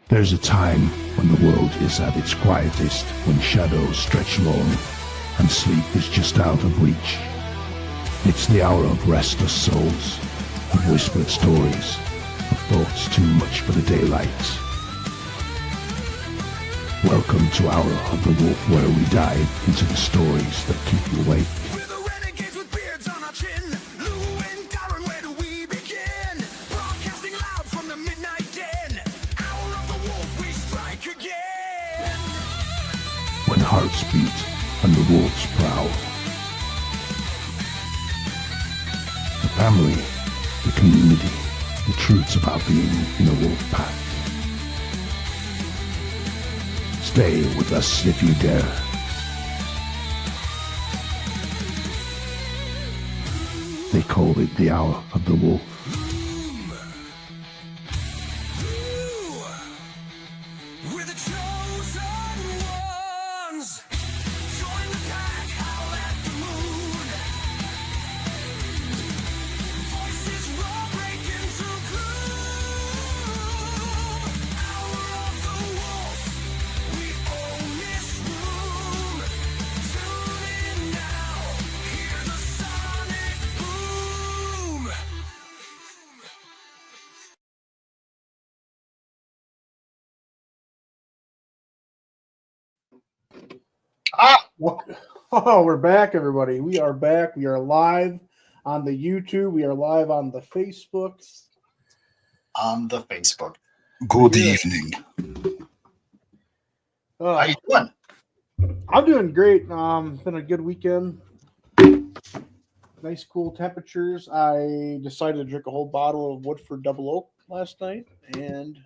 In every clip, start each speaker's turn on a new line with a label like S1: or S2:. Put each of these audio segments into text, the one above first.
S1: There's a time when the world is at its quietest, when shadows stretch long and sleep is just out of reach. It's the hour of restless souls, of whispered stories, of thoughts too much for the daylight. Welcome to Hour of the Wolf, where we dive into the stories that keep you awake.
S2: We're the renegades with beards on our chin. Lou and Darren, where do we begin? Broadcasting loud from the midnight den. Hour of the Wolf, we strike again.
S1: When hearts beat and the wolves prowl. The family, the community, the truths about being in a wolf pack. Stay with us if you dare. They call it the Hour of the Wolf.
S2: We're the chosen ones. Join the pack, howl at the moon. Voices roar, breaking through gloom. Hour of the Wolf, we own this room. Tune in now, hear the sonic boom.
S3: Oh, we're back, everybody. We are back. We are live on the YouTube. We are live on the Facebook.
S4: On the Facebook.
S5: Good
S3: Yeah.
S5: evening.
S3: Uh,
S4: How you doing?
S3: I'm doing great. Been a good weekend. Nice, cool temperatures. I decided to drink a whole bottle of Woodford Double Oak last night and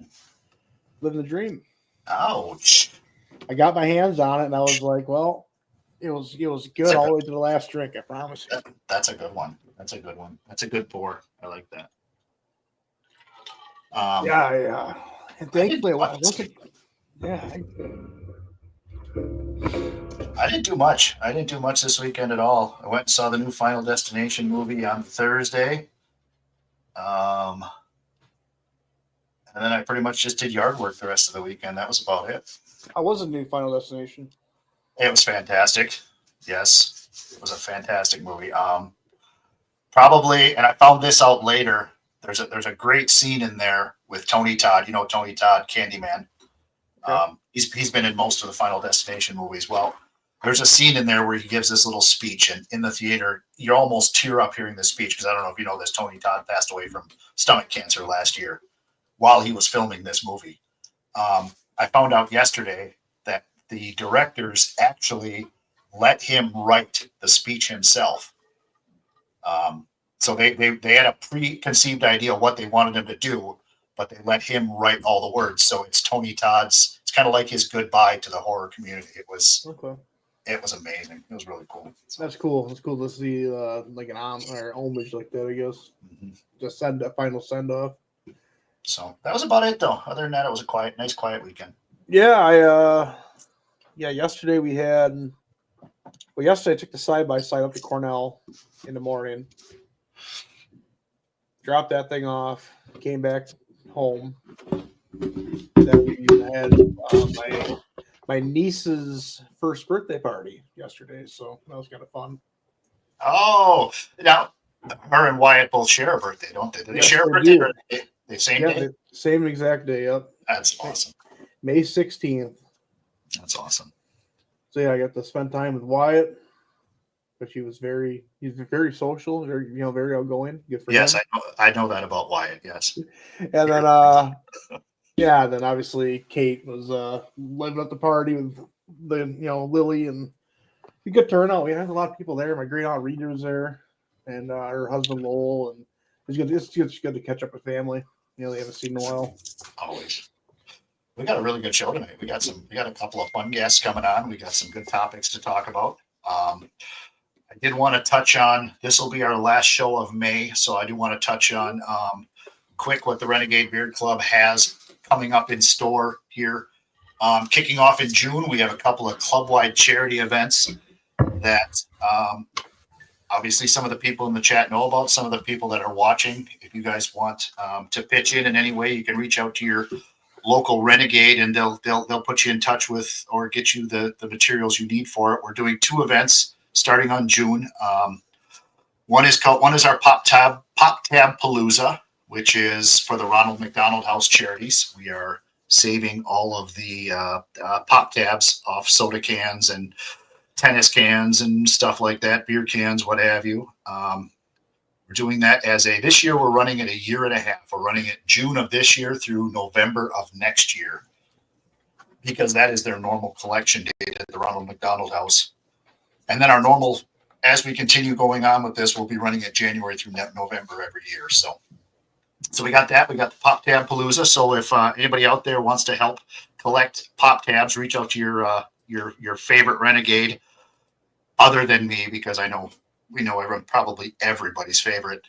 S3: living the dream.
S4: Ouch.
S3: I got my hands on it, and I was like, "Well, it was good all the way to the last drink. I promise you."
S4: That's a good one. That's a good one. That's a good pour. I like that.
S3: Yeah. And thankfully, it
S4: much.
S3: wasn't. Yeah,
S4: I didn't do much. I didn't do much this weekend at all. I went and saw the new Final Destination movie on Thursday. And then I pretty much just did yard work the rest of the weekend. That was about it.
S3: I wasn't doing Final Destination.
S4: It was fantastic. Yes, it was a fantastic movie. Probably, and I found this out later. There's a great scene in there with Tony Todd. You know Tony Todd, Candyman.
S3: Okay.
S4: He's been in most of the Final Destination movies. Well, there's a scene in there where he gives this little speech, and in the theater, you almost tear up hearing this speech because I don't know if you know this. Tony Todd passed away from stomach cancer last year while he was filming this movie. I found out yesterday that the directors actually let him write the speech himself. So they had a preconceived idea of what they wanted him to do, but they let him write all the words. So it's Tony Todd's. It's kind of like his goodbye to the horror community. It was amazing. It was really cool. So,
S3: That's cool. It's cool to see like an homage like that, I guess.
S4: mhm.
S3: Just send a final send off.
S4: So that was about it, though. Other than that, it was a nice quiet weekend.
S3: Yeah, yesterday we had. Well, yesterday I took the side by side up to Cornell in the morning. Dropped that thing off. Came back home. Then we had my niece's first birthday party yesterday, so that was kind of fun.
S4: Oh, now her and Wyatt both share a birthday, don't they? Do they
S3: Yes,
S4: share a
S3: they
S4: birthday?
S3: do.
S4: Or the same
S3: Yeah,
S4: day?
S3: same exact day. Yep,
S4: That's awesome.
S3: May 16th.
S4: That's awesome.
S3: So yeah, I got to spend time with Wyatt, but he's very social, very outgoing. Good for
S4: Yes,
S3: him.
S4: I know that about Wyatt. Yes.
S3: And then then obviously Kate was living at the party with the Lily, and a good turnout. We had a lot of people there. My great aunt Rita was there, and her husband Lowell, and it's just good to catch up with family. They haven't seen in a while.
S4: Always. We got a really good show tonight. We got a couple of fun guests coming on. We got some good topics to talk about. I did want to touch on, this will be our last show of May, so I do want to touch on quick what the Renegade Beard Club has coming up in store here. Kicking off in June, we have a couple of club-wide charity events that obviously some of the people in the chat know about, some of the people that are watching. If you guys want to pitch in any way, you can reach out to your local Renegade, and they'll put you in touch with or get you the materials you need for it. We're doing 2 events starting on June. One is our Pop Tab Palooza, which is for the Ronald McDonald House Charities. We are saving all of the pop tabs off soda cans and tennis cans and stuff like that, beer cans, what have you. We're doing that this year we're running it a year and a half. We're running it June of this year through November of next year, because that is their normal collection date at the Ronald McDonald House. And then our normal, as we continue going on with this, we'll be running it January through November every year. So we got that. We got the Pop Tab Palooza. So if anybody out there wants to help collect pop tabs, reach out to your favorite Renegade, other than me, because we know everyone, probably everybody's favorite.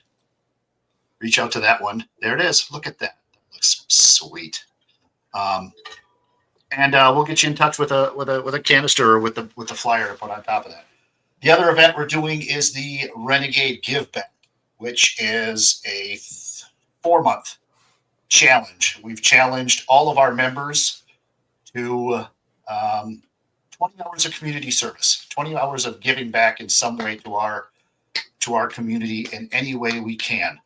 S4: Reach out to that one. There it is. Look at that. That looks sweet. And we'll get you in touch with a canister or with the flyer to put on top of that. The other event we're doing is the Renegade Give Back, which is a 4-month challenge. We've challenged all of our members to 20 hours of community service, 20 hours of giving back in some way to our community in any way we can.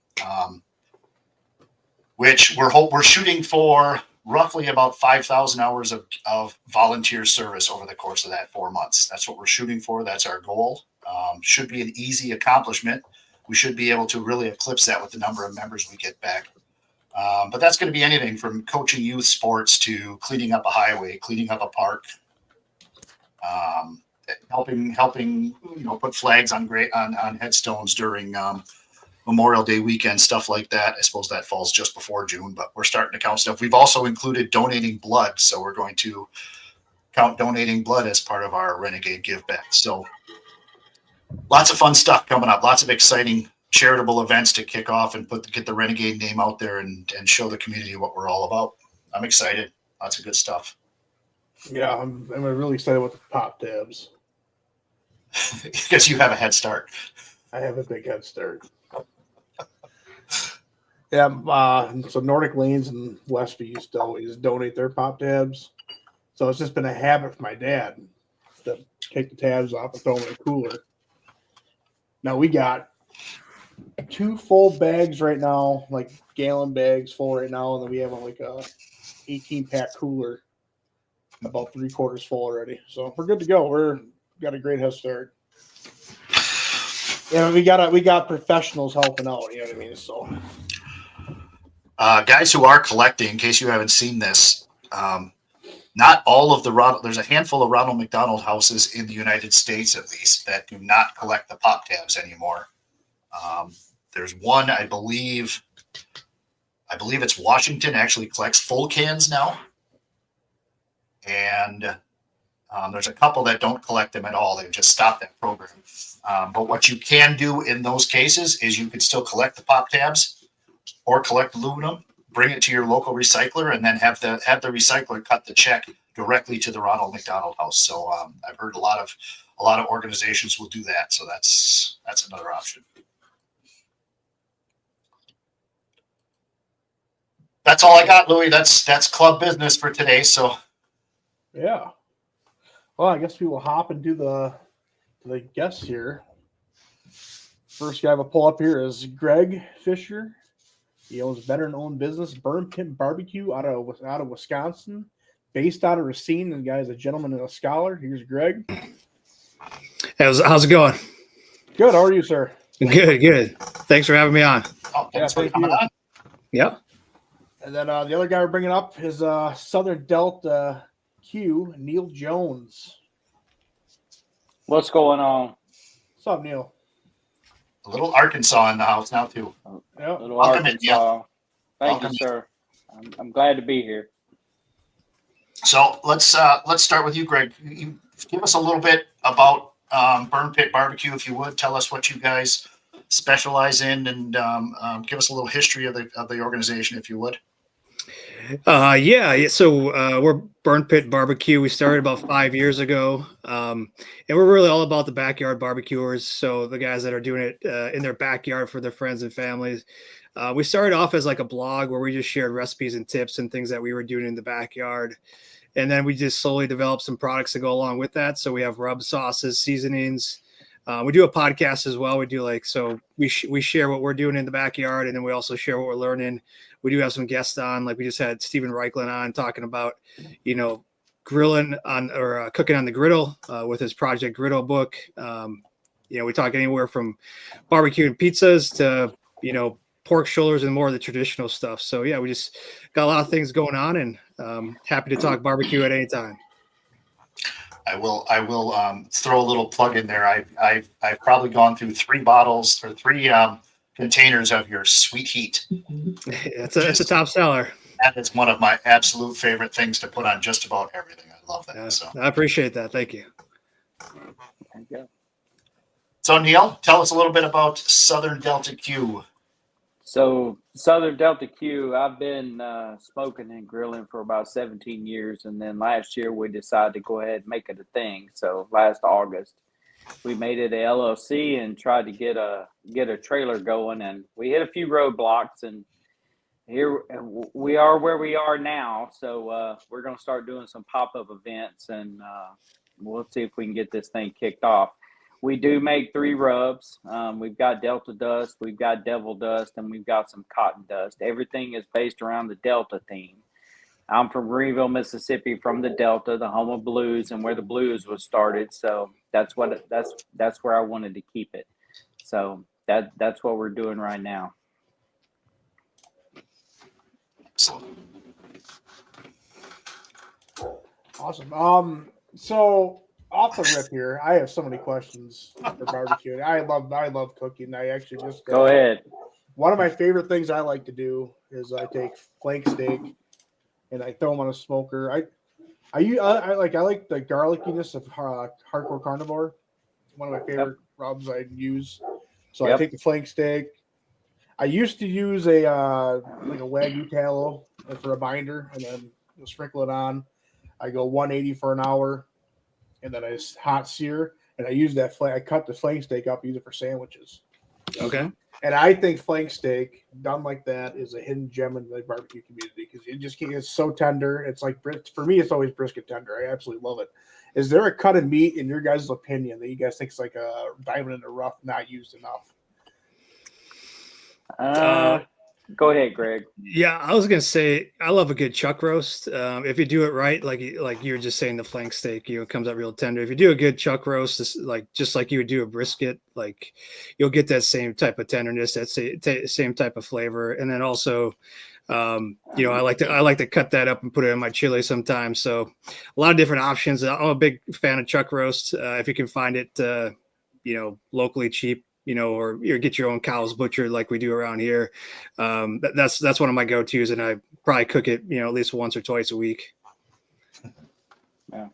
S4: Which we're shooting for roughly about 5,000 hours of volunteer service over the course of that 4 months. That's what we're shooting for. That's our goal. Should be an easy accomplishment. We should be able to really eclipse that with the number of members we get back. But that's going to be anything from coaching youth sports to cleaning up a highway, cleaning up a park, helping put flags on headstones during Memorial Day weekend, stuff like that. I suppose that falls just before June, but we're starting to count stuff. We've also included donating blood, so we're going to count donating blood as part of our Renegade Give Back. So lots of fun stuff coming up, lots of exciting charitable events to kick off and get the Renegade name out there and show the community what we're all about. I'm excited. Lots of good stuff.
S3: Yeah, I'm really excited with the pop tabs.
S4: Because you have a head start.
S3: I have a big head start. Yeah, so Nordic Lanes and Westview used to always donate their pop tabs. So it's just been a habit for my dad to take the tabs off and throw them in a cooler. Now we got 2 full bags right now, like gallon bags full right now, and then we have like a 18-pack cooler, about 3/4 full already. So we're good to go. We're got a great head start. Yeah, we got professionals helping out. You know what I mean? So,
S4: guys who are collecting, in case you haven't seen this, not all of there's a handful of Ronald McDonald houses in the United States, at least, that do not collect the pop tabs anymore. There's one, I believe it's Washington, actually collects full cans now. And there's a couple that don't collect them at all. They've just stopped that program. But what you can do in those cases is you can still collect the pop tabs or collect aluminum, bring it to your local recycler, and then have the recycler cut the check directly to the Ronald McDonald House. So I've heard a lot of organizations will do that. So that's another option. That's all I got, Louis. That's club business for today. So
S3: yeah. Well, I guess we will hop into the guests here. First guy we'll pull up here is Greg Fisher. He owns veteran-owned business Burn Pit BBQ out of Wisconsin, based out of Racine. The guy is a gentleman and a scholar. Here's Greg.
S5: How's it going?
S3: Good. How are you, sir?
S5: Good. Thanks for having me on.
S4: thanks for
S3: thank
S4: coming
S3: you.
S4: on.
S5: Yeah.
S3: And then the other guy we're bringing up is Southern Delta Q, Neal Jones.
S6: What's going on?
S3: What's up, Neal?
S4: A little Arkansas in the house now too.
S3: Yeah.
S6: Little
S4: Welcome in,
S6: Arkansas. Thank
S4: Welcome.
S6: you, sir. I'm glad to be here.
S4: So let's start with you, Greg. You give us a little bit about Burn Pit BBQ, if you would. Tell us what you guys specialize in, and give us a little history of the organization, if you would.
S5: Yeah. So we're Burn Pit BBQ. We started about 5 years ago, and we're really all about the backyard barbecuers. So the guys that are doing it in their backyard for their friends and families. We started off as like a blog where we just shared recipes and tips and things that we were doing in the backyard, and then we just slowly developed some products to go along with that. So we have rub sauces, seasonings. We do a podcast as well. We do we share what we're doing in the backyard, and then we also share what we're learning. We do have some guests on, like we just had Stephen Reichlin on talking about, grilling on or cooking on the griddle with his Project Griddle book. We talk anywhere from barbecue and pizzas to, pork shoulders and more of the traditional stuff. So yeah, we just got a lot of things going on, and happy to talk barbecue at any time.
S4: I will throw a little plug in there. I've probably gone through 3 bottles or 3 containers of your Sweet Heat.
S5: It's a top seller.
S4: That is one of my absolute favorite things to put on just about everything. I love that. So
S5: I appreciate that. Thank you.
S6: Thank you.
S4: So Neal, tell us a little bit about Southern Delta Q.
S6: So Southern Delta Q, I've been smoking and grilling for about 17 years. And then last year we decided to go ahead and make it a thing. So last August, we made it a LLC and tried to get a trailer going. And we hit a few roadblocks, and here we are where we are now. So we're going to start doing some pop-up events, and we'll see if we can get this thing kicked off. We do make 3 rubs. We've got Delta Dust, we've got Devil Dust, and we've got some Cotton Dust. Everything is based around the Delta theme. I'm from Greenville, Mississippi, from the Delta, the home of blues and where the blues was started. So that's where I wanted to keep it. So that's what we're doing right now.
S3: Awesome. So off the rip here, I have so many questions for barbecue. I love cooking. I actually just
S6: Go ahead.
S3: One of my favorite things I like to do is I take flank steak and I throw them on a smoker. I like the garlickiness of Hardcore Carnivore. One of my favorite rubs I use. So I take the flank steak. I used to use a Wagyu tallow for a binder, and then sprinkle it on. I go 180 for an hour, and then I just hot sear, and I use that I cut the flank steak up, use it for sandwiches.
S5: Okay.
S3: And I think flank steak done like that is a hidden gem in the barbecue community because it's so tender. It's like, for me, it's always brisket tender. I absolutely love it. Is there a cut of meat, in your guys' opinion, that you guys think is like a diamond in the rough, not used enough?
S6: Go ahead, Greg.
S5: Yeah, I was gonna say I love a good chuck roast. If you do it right, like you were just saying, the flank steak, it comes out real tender. If you do a good chuck roast, just like you would do a brisket, like you'll get that same type of tenderness, that same type of flavor. And then also, I like to cut that up and put it in my chili sometimes. So a lot of different options. I'm a big fan of chuck roast. If you can find it, locally cheap, or get your own cows butchered like we do around here. That's one of my go-tos, and I probably cook it, at least once or twice a week.
S6: Yeah.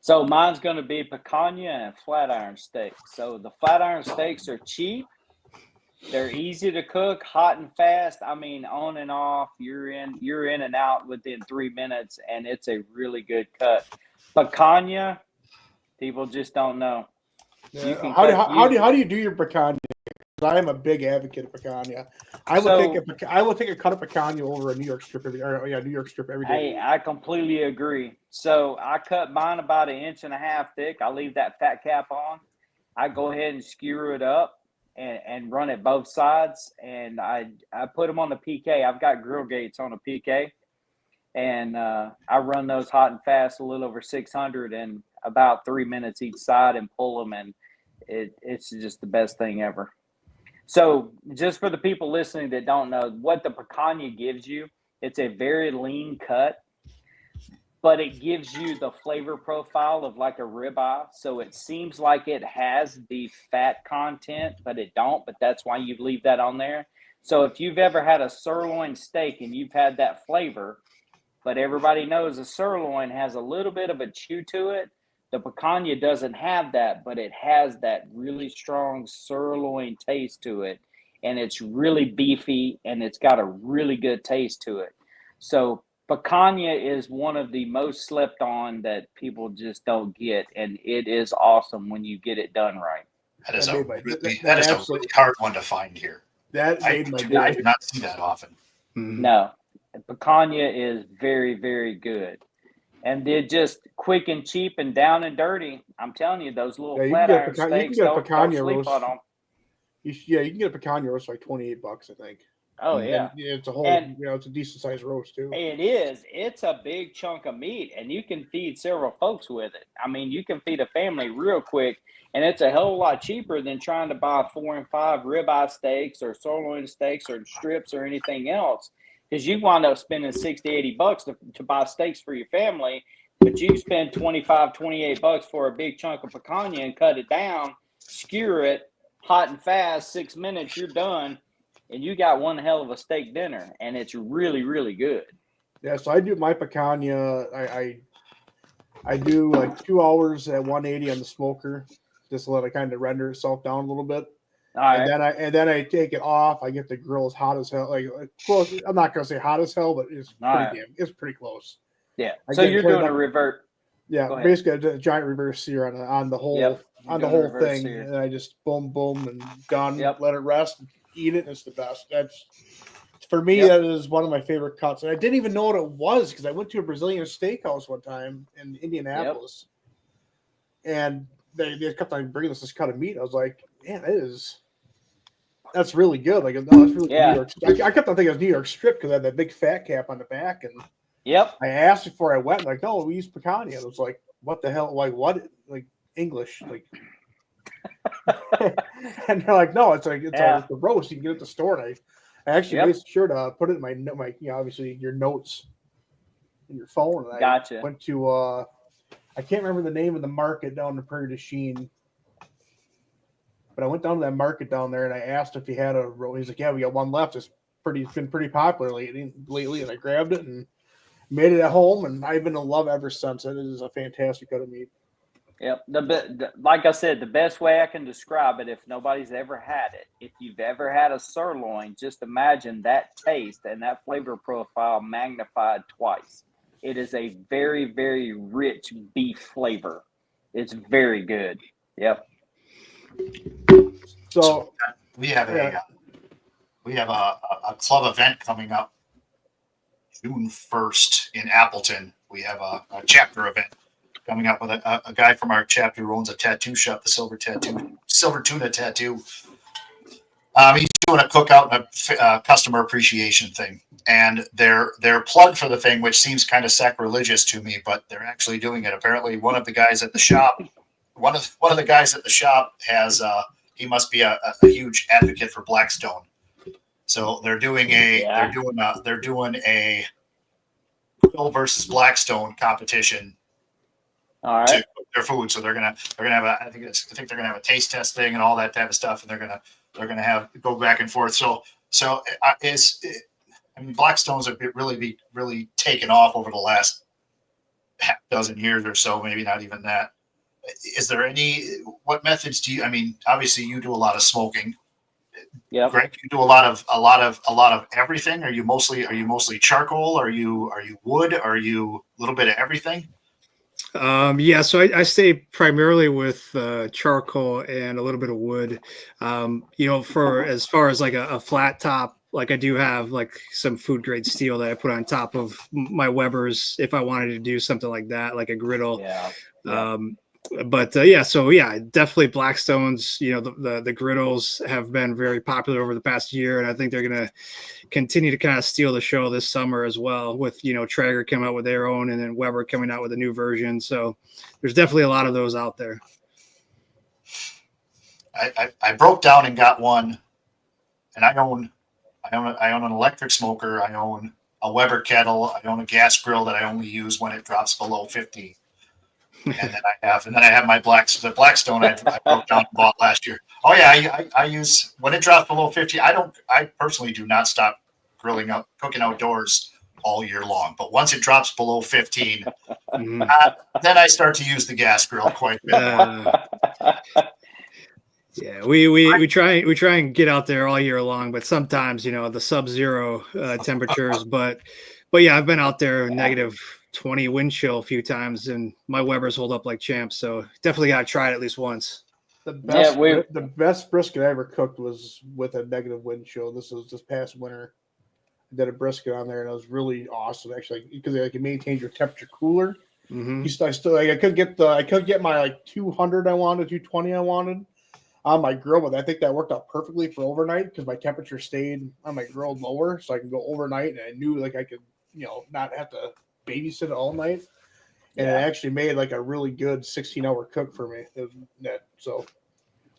S6: So mine's going to be picanha and flat iron steak. So the flat iron steaks are cheap. They're easy to cook, hot and fast. I mean, on and off, you're in and out within 3 minutes, and it's a really good cut. Picanha, people just don't know.
S3: Yeah. How do you do your picanha? I am a big advocate of picanha. I will take a cut of picanha over a New York strip every day.
S6: Hey, I completely agree. So I cut mine about 1.5 inches thick. I leave that fat cap on. I go ahead and skewer it up and run it both sides. And I put them on the PK. I've got grill gates on a PK, and I run those hot and fast, a little over 600 in about 3 minutes each side, and pull them, and it's just the best thing ever. So just for the people listening that don't know what the picanha gives you, it's a very lean cut, but it gives you the flavor profile of like a ribeye. So it seems like it has the fat content, but it don't, but that's why you leave that on there. So if you've ever had a sirloin steak and you've had that flavor, but everybody knows a sirloin has a little bit of a chew to it, the picanha doesn't have that, but it has that really strong sirloin taste to it. And it's really beefy, and it's got a really good taste to it. So picanha is one of the most slept on that people just don't get, and it is awesome when you get it done right.
S4: That is
S3: That
S4: a
S3: made my-
S4: really,
S3: that
S4: that is a
S3: absolutely-
S4: really hard one to find here.
S3: That
S4: I
S3: made my
S4: do,
S3: day.
S4: I do not see that often.
S5: Mhm.
S6: No, picanha is very, very good. And they're just quick and cheap and down and dirty. I'm telling you, those little
S3: Yeah, you can
S6: flat
S3: get a
S6: iron
S3: picanha- you can
S6: steaks
S3: get a
S6: don't
S3: picanha
S6: sleep
S3: roast.
S6: on them.
S3: Yeah, you can get a picanha roast for like $28, I think.
S6: Oh
S3: And
S6: yeah,
S3: it's a whole,
S6: And-
S3: it's a decent sized roast too.
S6: it is. It's a big chunk of meat, and you can feed several folks with it. I mean, you can feed a family real quick, and it's a hell of a lot cheaper than trying to buy 4 and 5 ribeye steaks or sirloin steaks or strips or anything else. Because you wind up spending $60, $80 to buy steaks for your family, but you spend $25, $28 for a big chunk of picanha and cut it down, skewer it, hot and fast, 6 minutes, you're done, and you got one hell of a steak dinner, and it's really, really good.
S3: Yeah, so I do my picanha. I do like 2 hours at 180 on the smoker, just to let it kind of render itself down a little bit.
S6: All right.
S3: And then I take it off. I get the grill as hot as hell. Like close. I'm not gonna say hot as hell, but it's
S6: All
S3: pretty
S6: right.
S3: damn. It's pretty close.
S6: Yeah.
S3: I
S6: So
S3: get
S6: you're
S3: cleared
S6: doing
S3: up.
S6: a revert.
S3: Yeah,
S6: Go ahead.
S3: basically a giant reverse sear on the whole
S6: Yep. You're
S3: on the
S6: doing a
S3: whole
S6: reverse
S3: thing,
S6: sear.
S3: and I just boom boom and done.
S6: Yep.
S3: Let it rest. Eat it. It's the best. That's for me.
S6: Yep.
S3: That is one of my favorite cuts, and I didn't even know what it was because I went to a Brazilian steakhouse one time in Indianapolis, and they kept on bringing us this cut of meat. I was like, man, that's really good. Like, no, that's really
S6: Yeah.
S3: New York. I kept on thinking it was New York strip because I had that big fat cap on the back, and
S6: Yep.
S3: I asked before I went, like, no, we use picanha. I was like, what the hell? Like, what? Like English? Like, and they're like, no, it's
S6: Yeah.
S3: a roast. You can get it at the store. And I actually
S6: Yep.
S3: made sure to put it in my obviously your notes in your phone. And I
S6: Gotcha.
S3: went to I can't remember the name of the market down in Prairie du Chien, but I went down to that market down there and I asked if he had a roll. He's like, yeah, we got one left. It's been pretty popular lately, and I grabbed it and made it at home, and I've been in love ever since. It is a fantastic cut of meat.
S6: Yep. Like I said, the best way I can describe it, if nobody's ever had it, if you've ever had a sirloin, just imagine that taste and that flavor profile magnified twice. It is a very, very rich beef flavor. It's very good. Yep.
S3: So
S4: We have
S3: Yeah.
S4: a club event coming up June 1st in Appleton. We have a chapter event coming up with a guy from our chapter who owns a tattoo shop, the Silver Tuna Tattoo. He's doing a cookout and a customer appreciation thing, and their plug for the thing, which seems kind of sacrilegious to me, but they're actually doing it. Apparently, one of the guys at the shop has he must be a huge advocate for Blackstone. So they're doing a Phil versus Blackstone competition
S6: All
S4: to
S6: right.
S4: cook their food. So they're gonna have I think they're gonna have a taste test thing and all that type of stuff, and they're gonna have go back and forth. So Blackstones have really taken off over the last half dozen years or so, maybe not even that. Is there what methods do you? I mean, obviously you do a lot of smoking.
S6: Yep.
S4: Greg, you do a lot of everything. Are you mostly charcoal? Are you wood? Are you a little bit of everything?
S5: Yeah, so I stay primarily with charcoal and a little bit of wood. For as far as like a flat top, like I do have like some food grade steel that I put on top of my Webers if I wanted to do something like that, like a griddle.
S6: Yeah.
S5: Definitely Blackstones. The griddles have been very popular over the past year, and I think they're going to continue to kind of steal the show this summer as well. With Traeger coming out with their own, and then Weber coming out with a new version. So there's definitely a lot of those out there.
S4: I broke down and got one, and I own an electric smoker. I own a Weber kettle. I own a gas grill that I only use when it drops below 50. And then I have my Blackstone I broke down and bought last year. Oh yeah, I use when it drops below 50. I personally do not stop cooking outdoors all year long. But once it drops below 15, then I start to use the gas grill quite a bit.
S5: Yeah, we try and get out there all year long, but sometimes the sub-zero temperatures. But But yeah, I've been out there negative 20 wind chill a few times, and my Webers hold up like champs. So definitely got to try it at least once.
S3: The best,
S6: we-
S3: the best brisket I ever cooked was with a negative wind chill. This was this past winter. I did a brisket on there, and it was really awesome actually because it maintains your temperature cooler.
S5: Mm-hmm.
S3: I could get my like 200 I wanted, 220 I wanted on my grill, but I think that worked out perfectly for overnight because my temperature stayed on my grill lower, so I can go overnight, and I knew like I could not have to babysit it all night. And it actually made like a really good 16-hour cook for me. It was net. So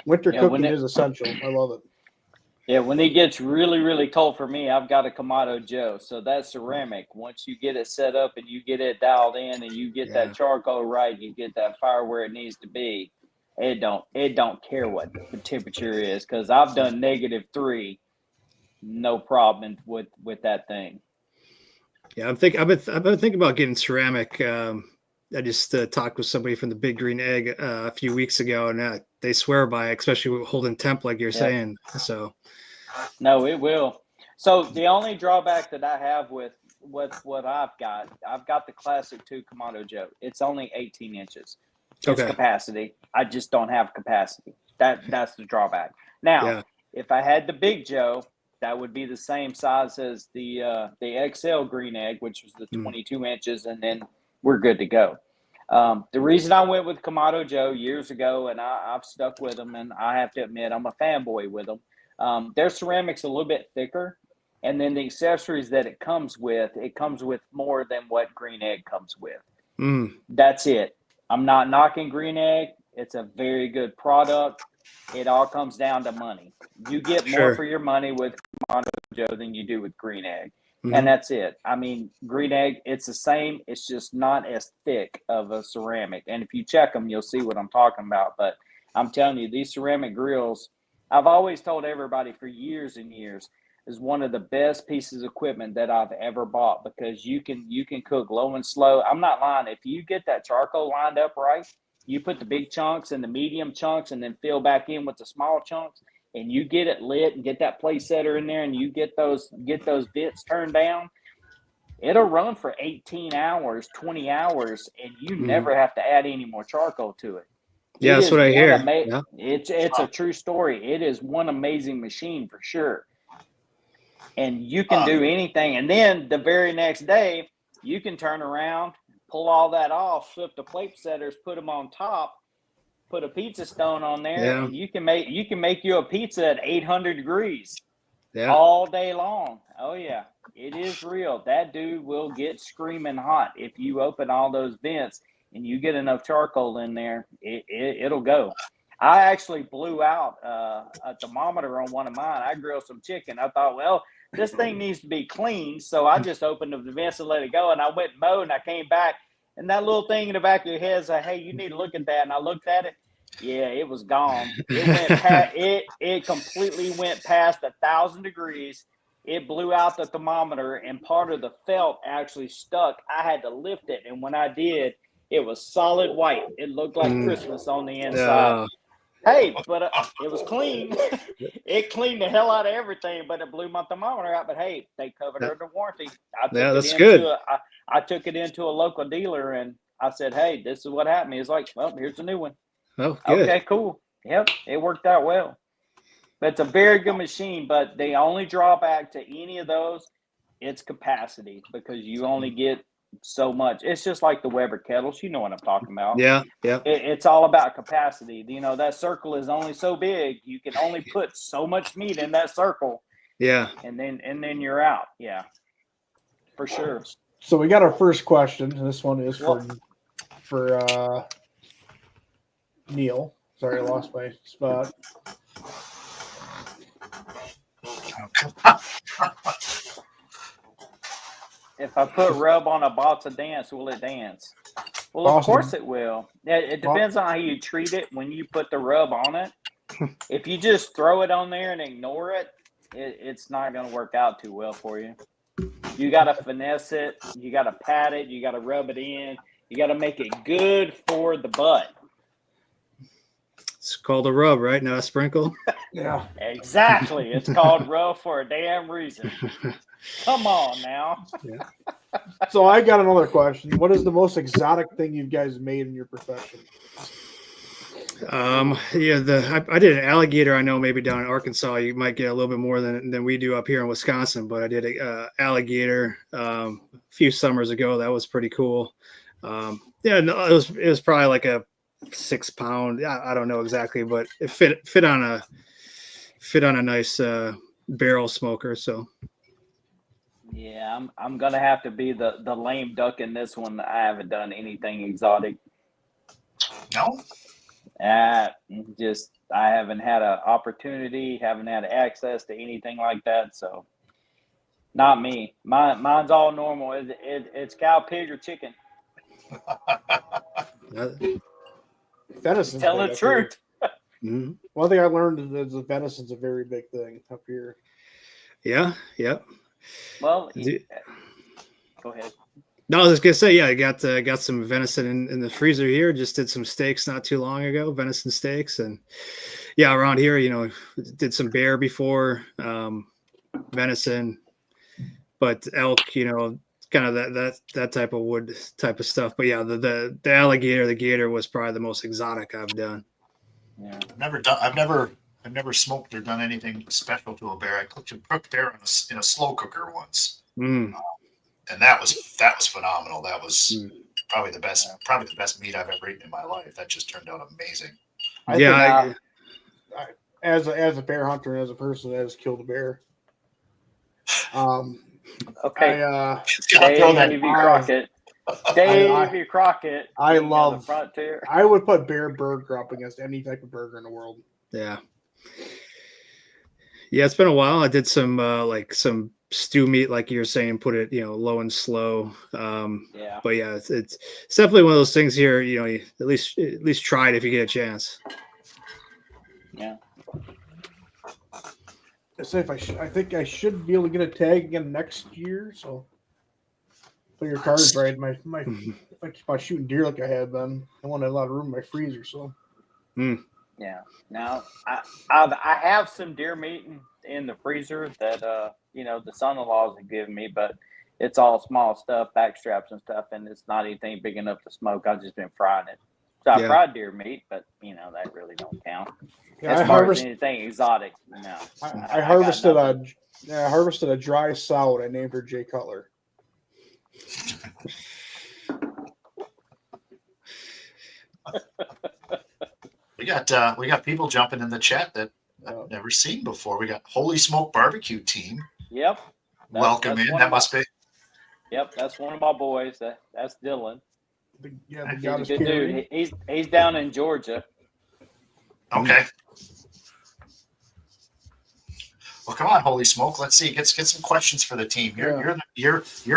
S3: winter cooking is essential. I love it.
S6: Yeah, when it gets really, really cold for me, I've got a Kamado Joe. So that's ceramic. Once you get it set up and you get it dialed in and you get that charcoal right, you get that fire where it needs to be. It don't care what the temperature is because I've done -3, no problem with that thing.
S5: Yeah, I've been thinking about getting ceramic. I just talked with somebody from the Big Green Egg a few weeks ago, and they swear by it, especially with holding temp, like you're saying. So,
S6: no, it will. So the only drawback that I have with what I've got the Classic 2 Kamado Joe. It's only 18 inches. It's capacity. I just don't have capacity. That's the drawback. Now, if I had the Big Joe, that would be the same size as the XL Green Egg, which was the 22 inches, and then we're good to go. The reason I went with Kamado Joe years ago, and I've stuck with them, and I have to admit I'm a fanboy with them. Their ceramic's a little bit thicker, and then the accessories that it comes with more than what Green Egg comes with. That's it. I'm not knocking Green Egg. It's a very good product. It all comes down to money. You get more for your money with Kamado Joe than you do with Green Egg. And that's it. I mean, Green Egg, it's the same. It's just not as thick of a ceramic. And if you check them, you'll see what I'm talking about. But I'm telling you, these ceramic grills, I've always told everybody for years and years, is one of the best pieces of equipment that I've ever bought because you can cook low and slow. I'm not lying. If you get that charcoal lined up right, you put the big chunks and the medium chunks and then fill back in with the small chunks, and you get it lit and get that plate setter in there and you get those vents turned down, it'll run for 18 hours, 20 hours, and you never have to add any more charcoal to it.
S5: Yeah, that's what I hear.
S6: It's a true story. It is one amazing machine for sure. And you can do anything. And then the very next day, you can turn around, pull all that off, flip the plate setters, put them on top, put a pizza stone on there, and you can make you a pizza at 800 degrees all day long. Oh yeah, it is real. That dude will get screaming hot if you open all those vents and you get enough charcoal in there. It'll go. I actually blew out a thermometer on one of mine. I grilled some chicken. I thought, well, this thing needs to be clean, so I just opened the vents and let it go. And I went and mowed, and I came back. And that little thing in the back of your head is like, hey, you need to look at that. And I looked at it. Yeah, it was gone. It went past, it completely went past 1,000 degrees. It blew out the thermometer, and part of the felt actually stuck. I had to lift it, and when I did, it was solid white. It looked like Christmas on the inside. Hey, but it was clean. It cleaned the hell out of everything, but it blew my thermometer out. But hey, they covered under warranty.
S5: That's good.
S6: I took it into a local dealer, and I said, hey, this is what happened. He's like, well, here's a new one.
S5: Oh, good.
S6: Okay, cool. Yep, it worked out well. But it's a very good machine, but the only drawback to any of those, it's capacity, because you only get so much. It's just like the Weber kettles. You know what I'm talking about.
S5: Yeah.
S6: It's all about capacity. You know, that circle is only so big. You can only put so much meat in that circle. Yeah. And then you're out. Yeah, for sure.
S3: So we got our first question. This one is for Neal. Sorry, I lost my spot.
S6: If I put rub on a box dance, will it dance? Well, of course it will. It depends on how you treat it when you put the rub on it. If you just throw it on there and ignore it, it's not going to work out too well for you. You got to finesse it. You got to pat it. You got to rub it in. You got to make it good for the butt.
S5: It's called a rub, right? Not a sprinkle.
S3: Yeah,
S6: exactly. It's called rub for a damn reason. Come on now.
S3: So I got another question. What is the most exotic thing you guys made in your profession?
S5: I did an alligator. I know maybe down in Arkansas you might get a little bit more than we do up here in Wisconsin, but I did a alligator a few summers ago. That was pretty cool. Yeah, no, it was probably like a 6 pound. I don't know exactly, but it fit on a nice barrel smoker. So
S6: Yeah, I'm gonna have to be the lame duck in this one. I haven't done anything exotic.
S4: No,
S6: Just I haven't had an opportunity, haven't had access to anything like that. So not me. Mine's all normal. It's cow, pig, or chicken.
S3: Venison.
S6: Tell the truth.
S5: mhm.
S3: One thing I learned is the venison's a very big thing up here.
S5: Yeah.
S6: Well,
S5: Do-
S6: go ahead.
S5: No, I was just gonna say, yeah, I got some venison in the freezer here. Just did some steaks not too long ago, venison steaks, and yeah, around here, did some bear before, venison, but elk, kind of that type of wood type of stuff. But yeah, the alligator, the gator was probably the most exotic I've done.
S6: Yeah.
S4: I've never smoked or done anything special to a bear. I cooked bear in a slow cooker once.
S5: Mm.
S4: And that was phenomenal. That was probably the best meat I've ever eaten in my life. That just turned out amazing.
S5: Yeah,
S3: As a bear hunter and as a person that has killed a bear,
S6: Okay.
S3: Davey
S6: Crockett.
S3: I
S6: king of the
S3: love-
S6: frontier.
S3: I would put bear burger up against any type of burger in the world.
S5: yeah. It's been a while. I did some stew meat, like you're saying, put it low and slow.
S6: Yeah.
S5: But yeah, it's definitely one of those things here. You at least try it if you get a chance.
S6: Yeah.
S3: I think I should be able to get a tag again next year. So play your cards right. My if I keep on shooting deer like I have been, I want a lot of room in my freezer. So
S6: Yeah. Now I have some deer meat in the freezer that the son-in-laws have given me, but it's all small stuff, back straps and stuff, and it's not anything big enough to smoke. I've just been frying it. So I fried deer meat, but that really don't count.
S3: yeah,
S6: As far as anything exotic, no.
S3: I harvested a dry sow. I named her Jay Cutler.
S4: We got people jumping in the chat that I've never seen before. We got Holy Smoke Barbecue Team.
S6: Yep.
S4: Welcome in. That must be.
S6: Yep, that's one of my boys. That's Dylan.
S3: The
S6: He's
S3: goddess
S6: a good
S3: Carrie.
S6: dude. He's down in Georgia.
S4: Okay. Well, come on, Holy Smoke. Let's see. Get some questions for the team. You're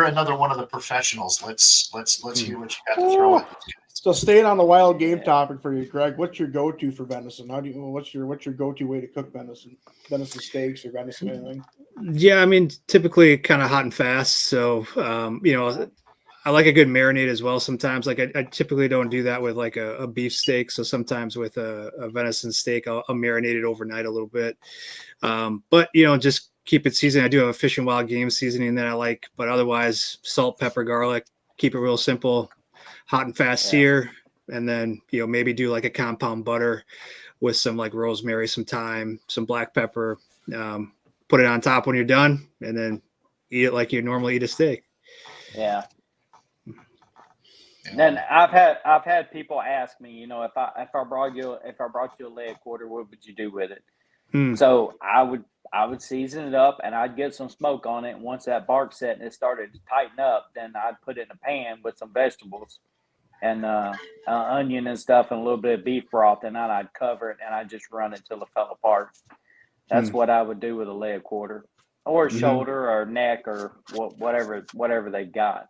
S4: another one of the professionals. Let's hear what you got to throw at these guys.
S3: So staying on the wild game topic for you, Greg, what's your go-to for venison? What's your go-to way to cook venison? Venison steaks or venison anything?
S5: Yeah, I mean, typically kind of hot and fast. So, I like a good marinade as well. Sometimes, like I typically don't do that with like a beef steak. So sometimes with a venison steak, I'll marinate it overnight a little bit. But just keep it seasoned. I do have a Fish and Wild Game seasoning that I like, but otherwise salt, pepper, garlic. Keep it real simple, hot and fast sear, and then maybe do like a compound butter with some like rosemary, some thyme, some black pepper. Put it on top when you're done, and then eat it like you normally eat a steak.
S6: Yeah. Then I've had people ask me, if I brought you a leg quarter, what would you do with it? So I would season it up and I'd get some smoke on it. And once that bark set and it started to tighten up, then I'd put it in a pan with some vegetables and onion and stuff and a little bit of beef broth, and then I'd cover it and I'd just run it till it fell apart. That's what I would do with a leg quarter or a shoulder or neck or whatever they got.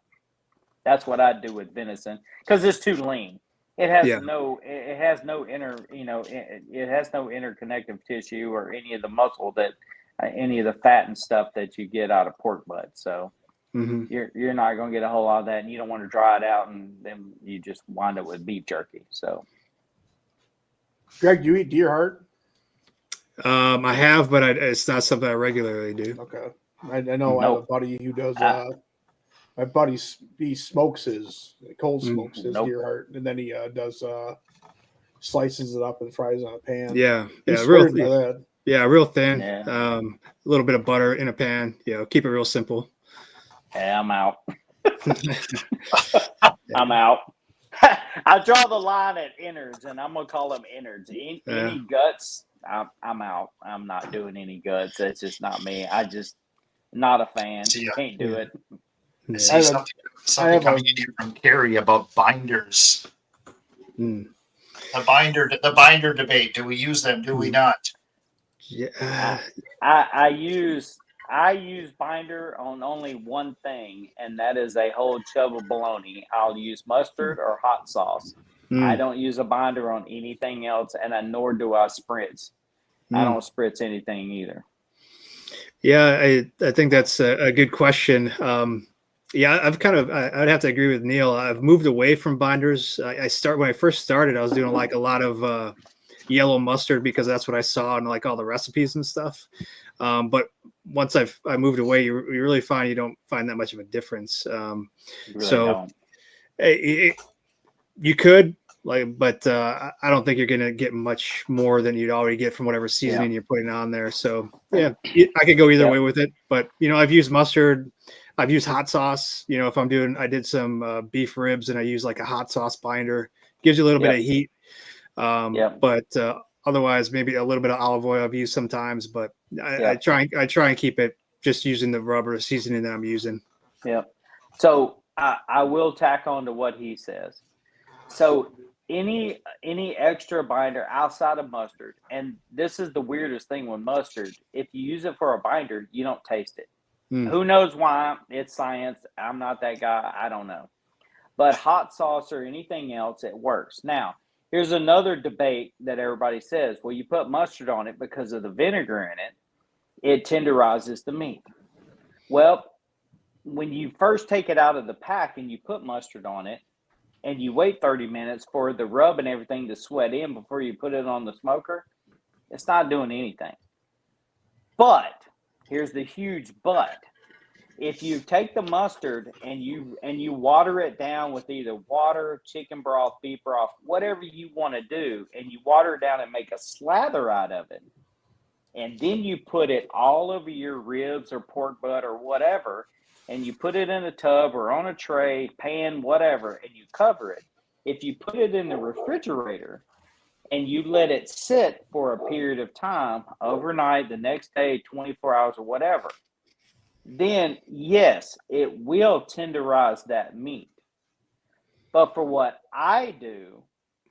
S6: That's what I'd do with venison because it's too lean. It has no interconnective tissue or any of the muscle that any of the fat and stuff that you get out of pork butt. So you're not going to get a whole lot of that, and you don't want to dry it out, and then you just wind up with beef jerky. So,
S3: Greg, you eat deer heart?
S5: I have, but it's not something I regularly do.
S3: Okay, I know I have a buddy who does my buddy he smokes his cold smokes his
S6: Nope.
S3: deer heart, and then he does slices it up and fries it on a pan.
S5: Yeah,
S3: He
S5: yeah,
S3: swears by that.
S5: yeah, real thin.
S6: Yeah.
S5: A little bit of butter in a pan. Keep it real simple.
S6: Yeah, I'm out. I'm out. I draw the line at innards, and I'm gonna call them innards. Any guts, I'm out. I'm not doing any guts. That's just not me. I just not a fan.
S4: See,
S6: Can't do it.
S4: I
S3: I
S4: see
S3: have
S4: something
S3: a-
S4: coming in here from Carrie about binders.
S5: Mm.
S4: The binder debate. Do we use them? Do we not?
S5: Yeah,
S6: I use binder on only one thing, and that is a whole chub of bologna. I'll use mustard or hot sauce. I don't use a binder on anything else, and nor do I spritz. I don't spritz anything either.
S5: Yeah, I think that's a good question. Yeah, I'd have to agree with Neal. I've moved away from binders. When I first started, I was doing like a lot of yellow mustard because that's what I saw in like all the recipes and stuff. But once I moved away, you really you don't find that much of a difference.
S6: You really
S5: So
S6: don't.
S5: you could but I don't think you're going to get much more than you'd already get from whatever seasoning you're putting on there. So yeah, I could go either way with it. But I've used mustard. I've used hot sauce. If I did some beef ribs and I use like a hot sauce binder, gives you a little bit of heat. But otherwise, maybe a little bit of olive oil I've used sometimes. But I try and keep it just using the rubber seasoning that I'm using.
S6: Yeah. So I will tack on to what he says. So any extra binder outside of mustard, and this is the weirdest thing with mustard. If you use it for a binder, you don't taste it. Who knows why? It's science. I'm not that guy. I don't know. But hot sauce or anything else, it works. Now, here's another debate that everybody says, well, you put mustard on it because of the vinegar in it. It tenderizes the meat. Well, when you first take it out of the pack and you put mustard on it and you wait 30 minutes for the rub and everything to sweat in before you put it on the smoker, it's not doing anything. But here's the huge but. If you take the mustard and you water it down with either water, chicken broth, beef broth, whatever you want to do, and you water it down and make a slather out of it, and then you put it all over your ribs or pork butt or whatever, and you put it in a tub or on a tray, pan, whatever, and you cover it. If you put it in the refrigerator and you let it sit for a period of time, overnight, the next day, 24 hours or whatever, then yes, it will tenderize that meat. But for what I do,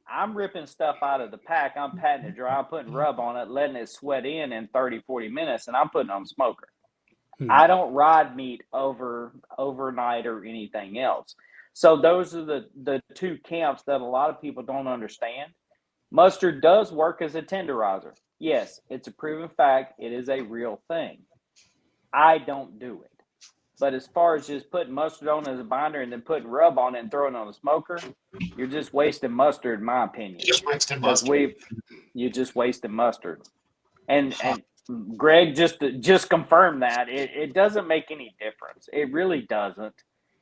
S6: I'm ripping stuff out of the pack, I'm patting it dry, I'm putting rub on it, letting it sweat in 30, 40 minutes, and I'm putting it on the smoker. I don't ride meat overnight or anything else. So those are the two camps that a lot of people don't understand. Mustard does work as a tenderizer. Yes, it's a proven fact. It is a real thing. I don't do it. But as far as just putting mustard on as a binder and then putting rub on it and throwing it on the smoker, you're just wasting mustard, in my opinion.
S4: Just wasting mustard.
S6: You're just wasting mustard. And Greg just confirmed that. It doesn't make any difference. It really doesn't.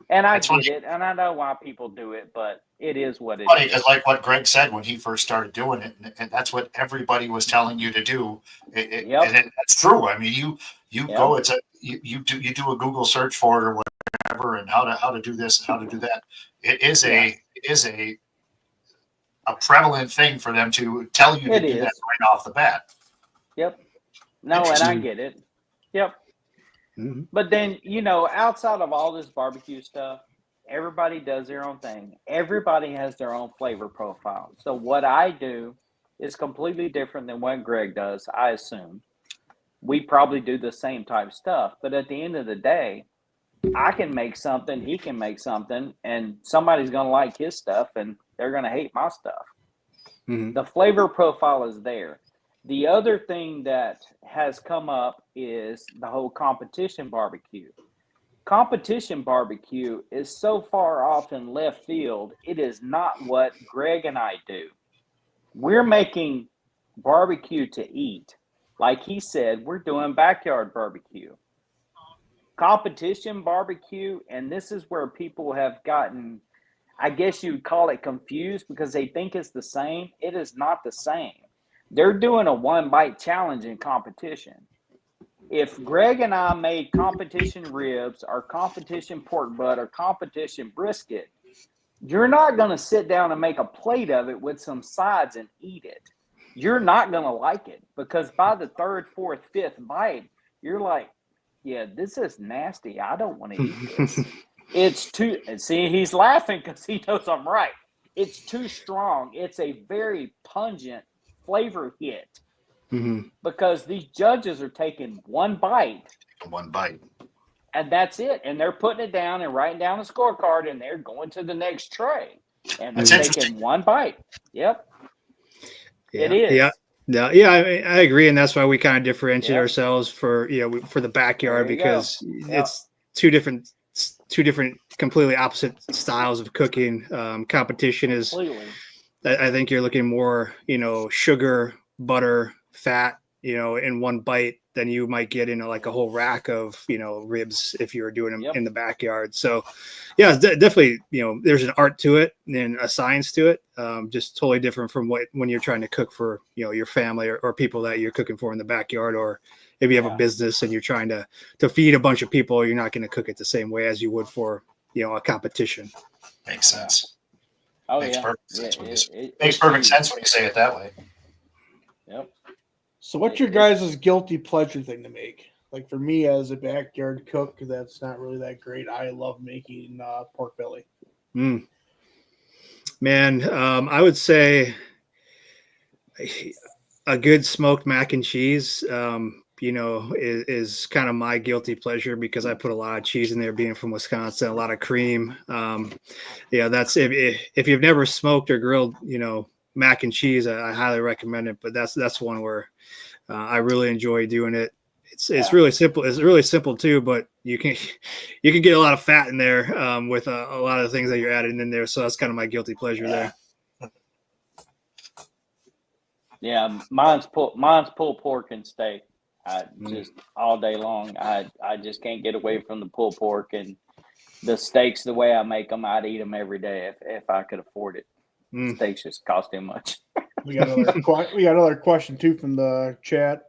S6: And I get it, and I know why people do it, but it is what it
S4: Funny,
S6: is.
S4: because like what Greg said when he first started doing it, and that's what everybody was telling you to do. And that's true. I mean, you go, you do a Google search for it or whatever, and how to do this and how to do that. It is a prevalent thing for them to tell you to do that right off the bat.
S6: Yep. No, and I get it. Yep.
S5: Mm-hmm.
S6: But then, outside of all this barbecue stuff, everybody does their own thing. Everybody has their own flavor profile. So what I do is completely different than what Greg does, I assume. We probably do the same type stuff. But at the end of the day, I can make something, he can make something, and somebody's going to like his stuff, and they're going to hate my stuff.
S5: Mm-hmm.
S6: The flavor profile is there. The other thing that has come up is the whole competition barbecue. Competition barbecue is so far off in left field, it is not what Greg and I do. We're making barbecue to eat. Like he said, we're doing backyard barbecue. competition barbecue, and this is where people have gotten, I guess you'd call it confused because they think it's the same. It is not the same. They're doing a one bite challenge in competition. If Greg and I made competition ribs or competition pork butt or competition brisket, you're not going to sit down and make a plate of it with some sides and eat it. You're not going to like it because by the third, fourth, fifth bite, you're like, yeah, this is nasty. I don't want to eat this. It's too, and see, he's laughing because he knows I'm right. It's too strong. It's a very pungent flavor hit because these judges are taking one bite and that's it. And they're putting it down and writing down a scorecard and they're going to the next tray and they're
S4: That's
S6: taking one bite. Yep.
S5: Yeah.
S6: It is.
S5: Yeah. No, yeah, I agree, and that's why we kind of differentiate
S6: Yep.
S5: ourselves for for the backyard
S6: There you
S5: because
S6: go. Yep.
S5: it's two different, completely opposite styles of cooking. Competition is,
S6: Completely.
S5: I think you're looking more, sugar, butter, fat, in one bite than you might get in like a whole rack of, ribs if you were doing them
S6: Yep.
S5: in the backyard. So, yeah, it's definitely, there's an art to it and a science to it. Just totally different from when you're trying to cook for, your family or people that you're cooking for in the backyard, or if you have a business and you're trying to feed a bunch of people, you're not going to cook it the same way as you would for, a competition.
S4: Makes sense.
S6: Oh,
S4: Makes
S6: yeah.
S4: perfect sense when you
S6: It
S4: makes perfect sense when you say it that way.
S6: Yep.
S3: So what's your guys' guilty pleasure thing to make? Like for me as a backyard cook, that's not really that great. I love making pork belly.
S5: Man, I would say a good smoked mac and cheese, is kind of my guilty pleasure because I put a lot of cheese in there being from Wisconsin, a lot of cream. That's if you've never smoked or grilled, mac and cheese, I highly recommend it, but that's one where I really enjoy doing it. It's really simple. It's really simple too, but you can get a lot of fat in there with a lot of things that you're adding in there. So that's kind of my guilty pleasure there.
S6: Yeah, mine's pulled pork and steak. I just all day long. I just can't get away from the pulled pork and the steaks. The way I make them, I'd eat them every day if I could afford it. Steaks just cost too much.
S3: We got another question too from the chat.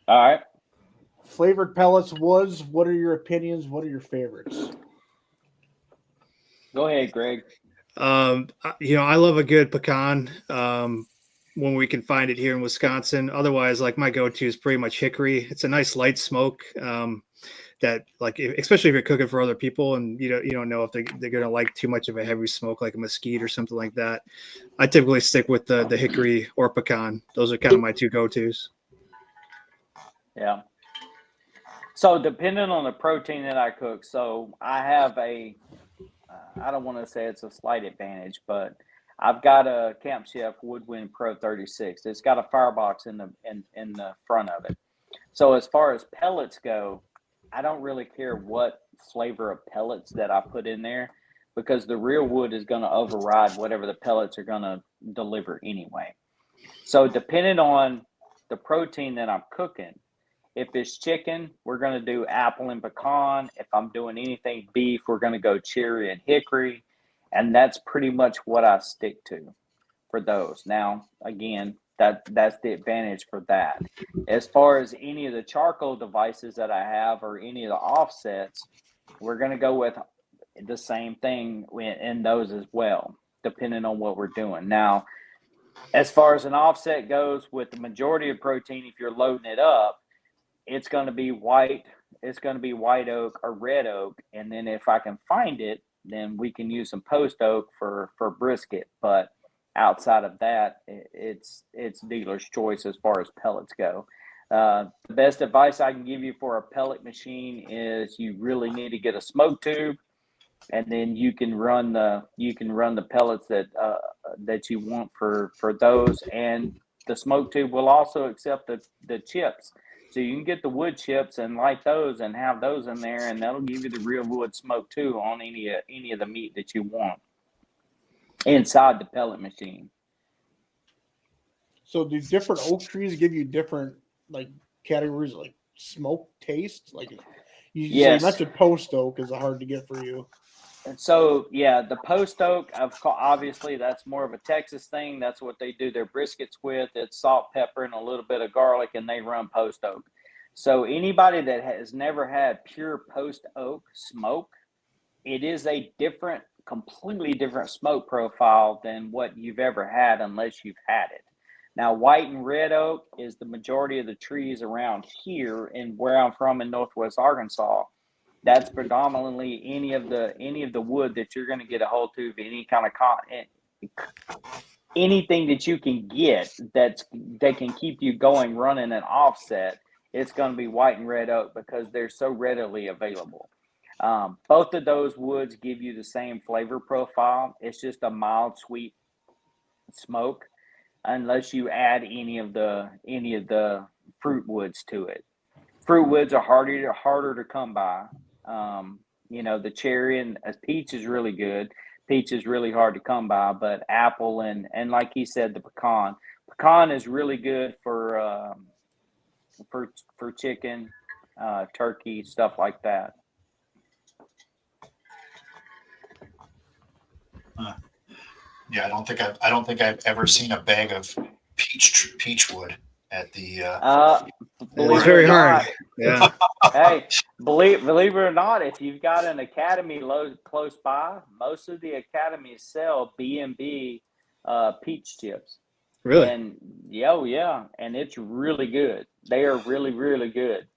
S6: All right.
S3: Flavored pellets was. What are your opinions? What are your favorites?
S6: Go ahead, Greg.
S5: I love a good pecan when we can find it here in Wisconsin. Otherwise, like my go-to is pretty much hickory. It's a nice light smoke that, like, especially if you're cooking for other people and you don't know if they're going to like too much of a heavy smoke like a mesquite or something like that. I typically stick with the hickory or pecan. Those are kind of my two go-tos.
S6: Yeah. So depending on the protein that I cook, so I have I don't want to say it's a slight advantage, but I've got a Camp Chef Woodwind Pro 36. It's got a firebox in the front of it. So as far as pellets go, I don't really care what flavor of pellets that I put in there because the real wood is going to override whatever the pellets are going to deliver anyway. So depending on the protein that I'm cooking, if it's chicken, we're going to do apple and pecan. If I'm doing anything beef, we're going to go cherry and hickory. And that's pretty much what I stick to for those. Now, again, that's the advantage for that. As far as any of the charcoal devices that I have or any of the offsets, we're going to go with the same thing in those as well, depending on what we're doing. Now, as far as an offset goes, with the majority of protein, if you're loading it up, it's going to be white. It's going to be white oak or red oak. And then if I can find it, then we can use some post oak for brisket. But outside of that, it's dealer's choice as far as pellets go. The best advice I can give you for a pellet machine is you really need to get a smoke tube, and then you can run the pellets that you want for those. And the smoke tube will also accept the chips. So you can get the wood chips and light those and have those in there, and that'll give you the real wood smoke too on any of the meat that you want inside the pellet machine.
S3: So do different oak trees give you different like categories like smoke taste? Like
S6: Yes.
S3: You mentioned post oak is hard to get for you.
S6: And so, yeah, the post oak, obviously, that's more of a Texas thing. That's what they do their briskets with. It's salt, pepper, and a little bit of garlic, and they run post oak. So anybody that has never had pure post oak smoke, it is a completely different smoke profile than what you've ever had unless you've had it. Now, white and red oak is the majority of the trees around here and where I'm from in Northwest Arkansas. That's predominantly any of the wood that you're going to get a hold of, any kind of anything that you can get that can keep you going, running an offset. It's going to be white and red oak because they're so readily available. Both of those woods give you the same flavor profile. It's just a mild, sweet smoke, unless you add any of the fruit woods to it. Fruit woods are harder to come by. The cherry and peach is really good. Peach is really hard to come by, but apple and like he said, the pecan is really good for chicken, turkey, stuff like that.
S4: Yeah, I don't think I've ever seen a bag of peach wood at the.
S6: Believe
S5: It's
S6: it or
S5: very hard.
S6: not,
S5: Yeah.
S6: hey, believe it or not, if you've got an academy close by, most of the academies sell B&B peach chips.
S5: Really?
S6: And yeah, and it's really good. They are really, really good.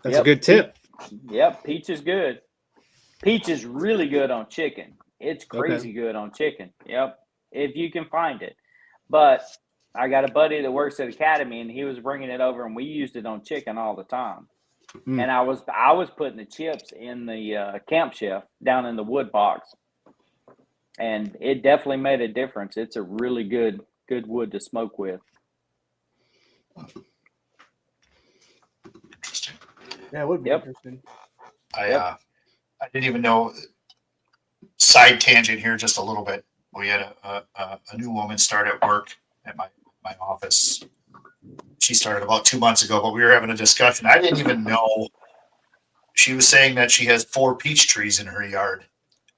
S5: That's a good tip.
S6: Yep, peach is good. Peach is really good on chicken. It's crazy good on chicken. Yep, if you can find it. But I got a buddy that works at Academy, and he was bringing it over, and we used it on chicken all the time.
S5: Mm.
S6: And I was putting the chips in the Camp Chef down in the wood box, and it definitely made a difference. It's a really good wood to smoke with.
S4: Interesting.
S3: Yeah, it would be interesting.
S4: I didn't even know. Side tangent here, just a little bit. We had a new woman start at work at my office. She started about 2 months ago, but we were having a discussion. I didn't even know. She was saying that she has 4 peach trees in her yard.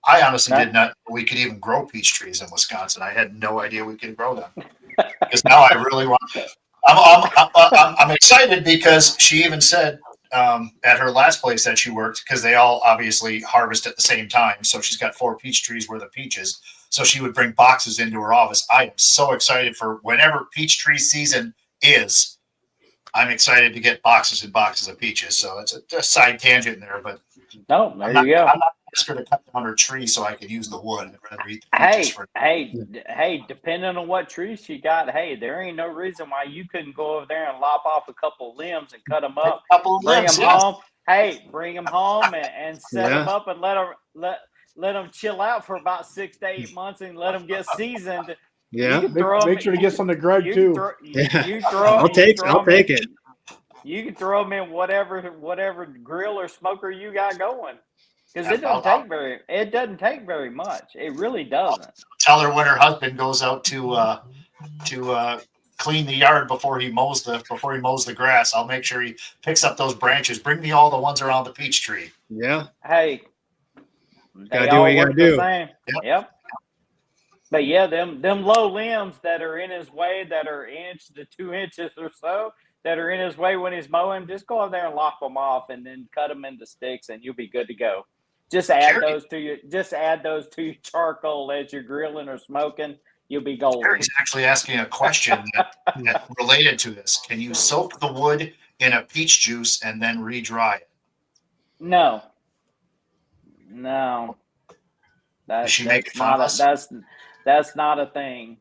S4: I honestly did not know we could even grow peach trees in Wisconsin. I had no idea we could grow them. Because now I really want. I'm excited because she even said at her last place that she worked, because they all obviously harvest at the same time. So she's got 4 peach trees worth of peaches. So she would bring boxes into her office. I am so excited for whenever peach tree season is. I'm excited to get boxes and boxes of peaches. So it's a side tangent there, but
S6: no, there you go.
S4: I'm not asking her to cut down her tree so I can use the wood. I'd rather eat the peaches
S6: Hey, depending on what trees you got, hey, there ain't no reason why you couldn't go over there and lop off a couple of limbs and cut them up, bring them home. Hey, bring them home and set them up and let them chill out for about 6 to 8 months and let them get seasoned.
S5: Yeah.
S3: Make sure to get some to Greg too.
S5: I'll take it.
S6: You can throw them in whatever grill or smoker you got going, because it doesn't take very much. It really doesn't.
S4: Tell her when her husband goes out to clean the yard before he mows the grass. I'll make sure he picks up those branches. Bring me all the ones around the peach tree.
S5: Yeah.
S6: Hey,
S5: gotta do what you gotta do.
S6: Yep. But yeah, them low limbs that are in his way, that are 1 to 2 inches or so, that are in his way when he's mowing, just go out there and lop them off, and then cut them into sticks, and you'll be good to go. Just add those to your charcoal as you're grilling or smoking. You'll be golden.
S4: Terry's actually asking a question that related to this. Can you soak the wood in a peach juice and then re-dry it?
S6: No. That's not a thing.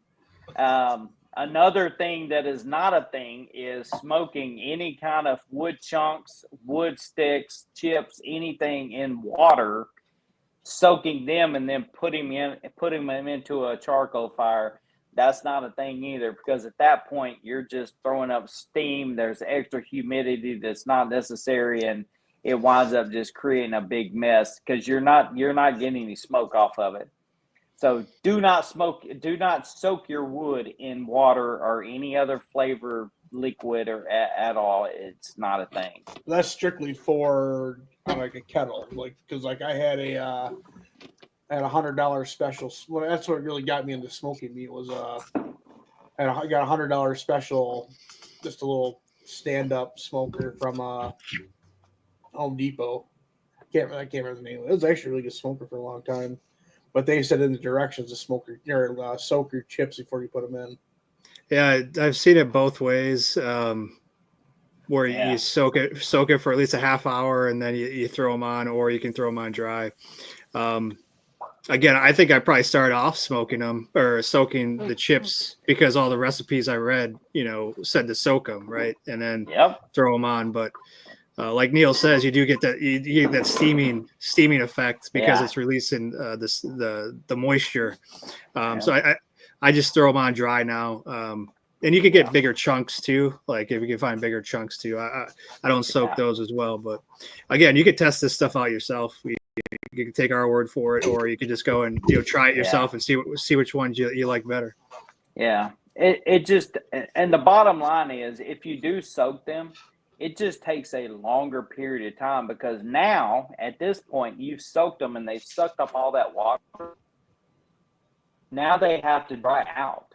S6: Another thing that is not a thing is smoking any kind of wood chunks, wood sticks, chips, anything in water, soaking them and then putting them into a charcoal fire. That's not a thing either, because at that point you're just throwing up steam. There's extra humidity that's not necessary, and it winds up just creating a big mess because you're not getting any smoke off of it. So do not soak your wood in water or any other flavor liquid or at all. It's not a thing.
S3: That's strictly for like a kettle, like because like I had a $100 special. Well, that's what really got me into smoking meat was I got $100 special, just a little stand up smoker from Home Depot. I can't remember the name. It was actually a really good smoker for a long time. But they said in the directions to smoke or soak your chips before you put them in.
S5: Yeah, I've seen it both ways. Where you soak it for at least a half hour, and then you throw them on, or you can throw them on dry. Again, I think I probably started off smoking them or soaking the chips because all the recipes I read, said to soak them, right, and then throw them on. But like Neal says, you do get that you get that steaming effect because it's releasing the moisture. So I just throw them on dry now. And you could get bigger chunks too. Like if you can find bigger chunks too. I don't soak those as well. But again, you could test this stuff out yourself. You can take our word for it, or you can just go and try it yourself and see which ones you like better.
S6: Yeah. It just, and the bottom line is if you do soak them, it just takes a longer period of time because now at this point you've soaked them and they've sucked up all that water. Now they have to dry out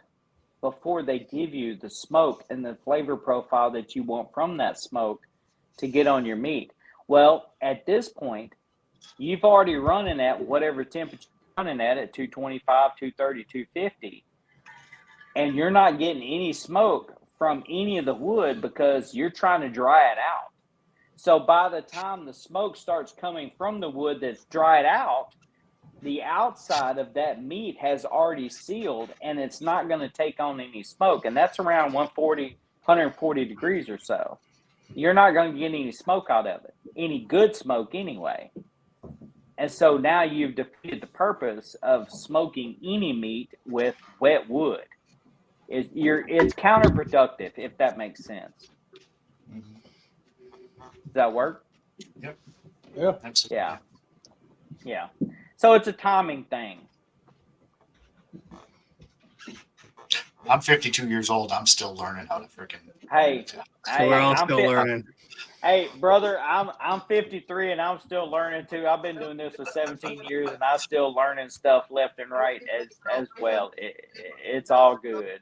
S6: before they give you the smoke and the flavor profile that you want from that smoke to get on your meat. Well, at this point, you've already running at whatever temperature you're running at 225, 230, 250, and you're not getting any smoke from any of the wood because you're trying to dry it out. So by the time the smoke starts coming from the wood that's dried out, the outside of that meat has already sealed and it's not going to take on any smoke. And that's around 140 degrees or so. You're not going to get any smoke out of it, any good smoke anyway. And so now you've defeated the purpose of smoking any meat with wet wood. It's counterproductive, if that makes sense. Does that work?
S4: Yep.
S3: Yeah.
S4: Absolutely.
S6: Yeah. So it's a timing thing.
S4: I'm 52 years old. I'm still learning how to freaking.
S5: So we're all still learning.
S6: Hey, brother, I'm 53 and I'm still learning too. I've been doing this for 17 years and I'm still learning stuff left and right as well. It's all good.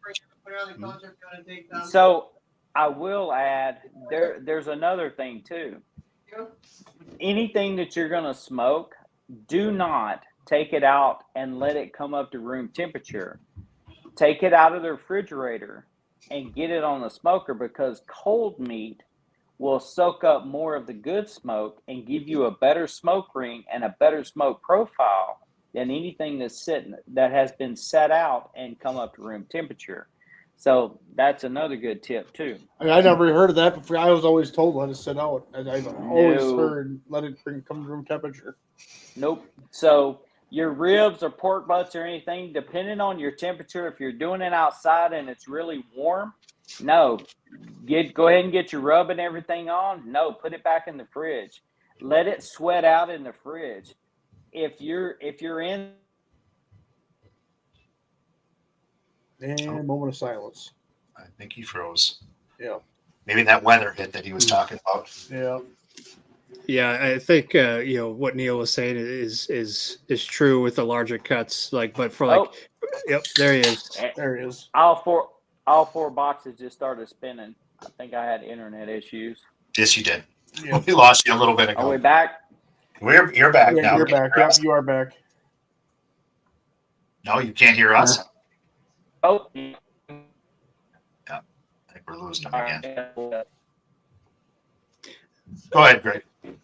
S6: So I will add there's another thing too. Anything that you're going to smoke, do not take it out and let it come up to room temperature. Take it out of the refrigerator and get it on the smoker because cold meat will soak up more of the good smoke and give you a better smoke ring and a better smoke profile than anything that has been set out and come up to room temperature. So that's another good tip too.
S3: I never heard of that before. I was always told let it sit out. I've always heard let it come to room temperature.
S6: Nope. So your ribs or pork butts or anything, depending on your temperature, if you're doing it outside and it's really warm, no. Go ahead and get your rub and everything on. No, put it back in the fridge. Let it sweat out in the fridge. If you're in.
S3: And moment of silence.
S4: I think he froze.
S3: Yeah.
S4: Maybe that weather hit that he was talking about.
S3: Yeah.
S5: Yeah, I think what Neal was saying is true with the larger cuts. But for yep, there he is.
S3: There he is.
S6: All four boxes just started spinning. I think I had internet issues.
S4: Yes, you did.
S3: Yeah.
S4: We lost you a little bit ago.
S6: Are we back?
S4: You're back now.
S3: You're back. Yep, you are back.
S4: No, you can't hear us.
S6: Oh,
S4: Yeah, I think we're losing him again. Go ahead, Greg.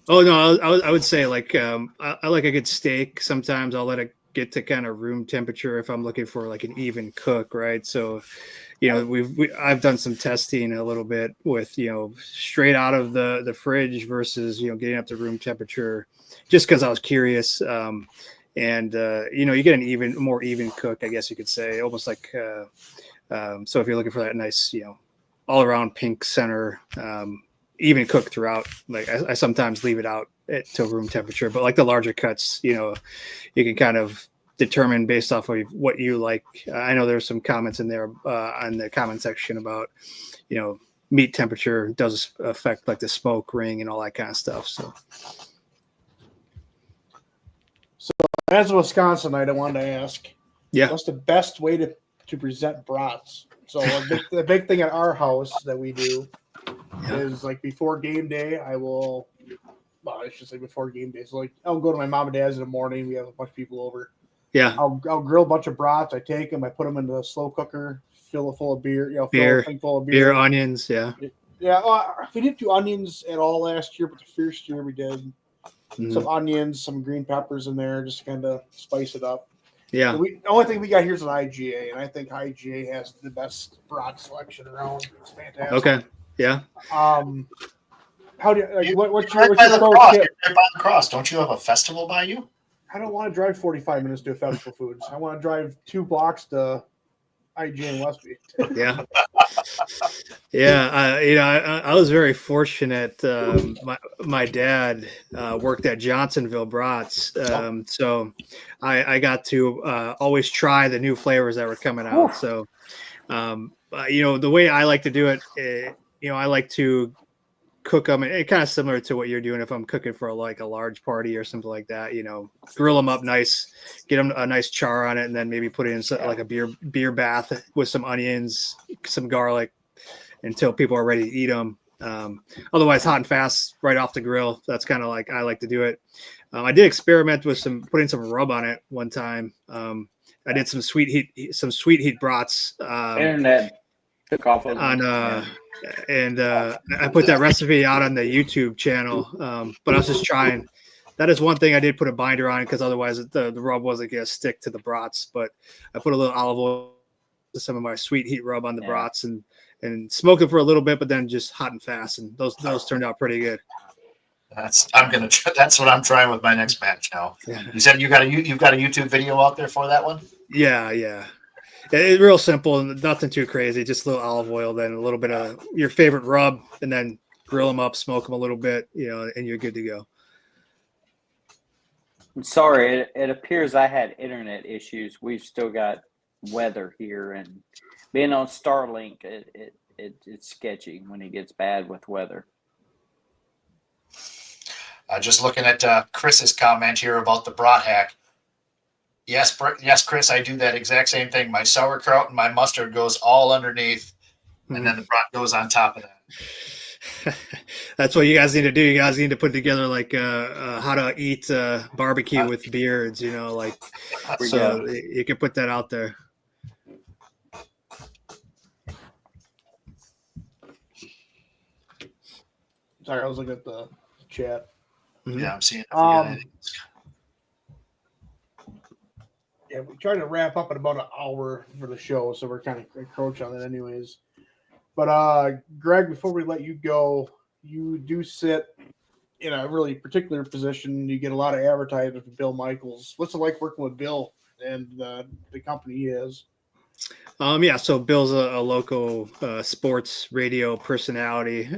S5: Oh no, I would say I like a good steak. Sometimes I'll let it get to kind of room temperature if I'm looking for like an even cook, right? So, I've done some testing a little bit with straight out of the fridge versus getting up to room temperature, just because I was curious. And you get an more even cook, I guess you could say, almost like so if you're looking for that nice all around pink center. Even cook throughout. Like I sometimes leave it out till room temperature, but like the larger cuts, you can kind of determine based off of what you like. I know there's some comments in there on the comment section about, meat temperature does affect like the smoke ring and all that kind of stuff. So
S3: As a Wisconsinite, I wanted to ask,
S5: yeah,
S3: what's the best way to present brats? So the big thing at our house that we do is like before game day, I should say before game day. So like I'll go to my mom and dad's in the morning. We have a bunch of people over.
S5: yeah,
S3: I'll grill a bunch of brats. I take them, I put them in the slow cooker, fill it full of beer, fill
S5: beer,
S3: a thing full of
S5: beer, onions, yeah.
S3: Yeah, we didn't do onions at all last year, but the first year we did some onions, some green peppers in there, just kind of spice it up.
S5: Yeah.
S3: The only thing we got here is an IGA, and I think IGA has the best brat selection around. It's fantastic.
S5: Okay. Yeah.
S3: How do you, what's your
S4: Right by the
S3: pro
S4: cross.
S3: tip?
S4: You're right by the cross. Don't you have a festival by you?
S3: I don't want to drive 45 minutes to a Festival Foods. I want to drive 2 blocks to IGA and Westby.
S5: Yeah. Yeah. I was very fortunate. My dad worked at Johnsonville Brats. So I got to always try the new flavors that were coming out. So, the way I like to do it, I like to cook them, and kind of similar to what you're doing. If I'm cooking for a large party or something like that, grill them up nice, get them a nice char on it, and then maybe put it in like a beer bath with some onions, some garlic, until people are ready to eat them. Otherwise, hot and fast right off the grill. That's kind of like I like to do it. I did experiment with putting some rub on it one time. I did some sweet heat brats.
S6: Internet took off
S5: and I put that recipe out on the YouTube channel. But I was just trying. That is one thing I did put a binder on, because otherwise the rub wasn't going to stick to the brats. But I put a little olive oil to some of my sweet heat rub on the brats and smoked it for a little bit, but then just hot and fast. And those turned out pretty good.
S4: That's what I'm trying with my next batch now.
S5: Yeah.
S4: You said you've got a YouTube video out there for that one?
S5: Yeah. It's real simple, nothing too crazy. Just a little olive oil, then a little bit of your favorite rub, and then grill them up, smoke them a little bit, and you're good to go.
S6: I'm sorry, it appears I had internet issues. We've still got weather here, and being on Starlink, it's sketchy when it gets bad with weather.
S4: Just looking at Chris's comment here about the brat hack. Yes, Chris, I do that exact same thing. My sauerkraut and my mustard goes all underneath, and then the brat goes on top of that.
S5: That's what you guys need to do. You guys need to put together like how to eat barbecue with beards, so you can put that out there.
S3: Sorry, I was looking at the chat.
S4: Yeah, I'm seeing it.
S3: Yeah, we tried to wrap up in about an hour for the show, so we're kind of encroaching on it anyways. But Greg, before we let you go, you do sit in a really particular position. You get a lot of advertising from Bill Michaels. What's it like working with Bill and the company he is?
S5: So Bill's a local sports radio personality.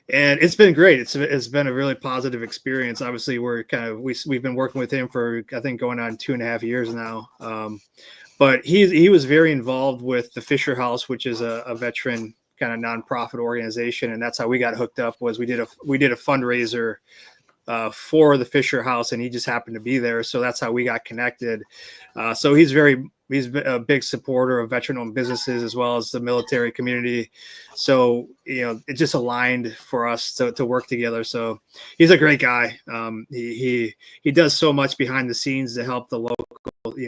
S5: And it's been great. It's been a really positive experience. Obviously, we've been working with him for, I think, going on 2.5 years now. But he was very involved with the Fisher House, which is a veteran kind of nonprofit organization, and that's how we got hooked up. Was we did a fundraiser for the Fisher House, and he just happened to be there, so that's how we got connected. So he's a big supporter of veteran-owned businesses as well as the military community. So it just aligned for us to work together. So he's a great guy. He does so much behind the scenes to help the local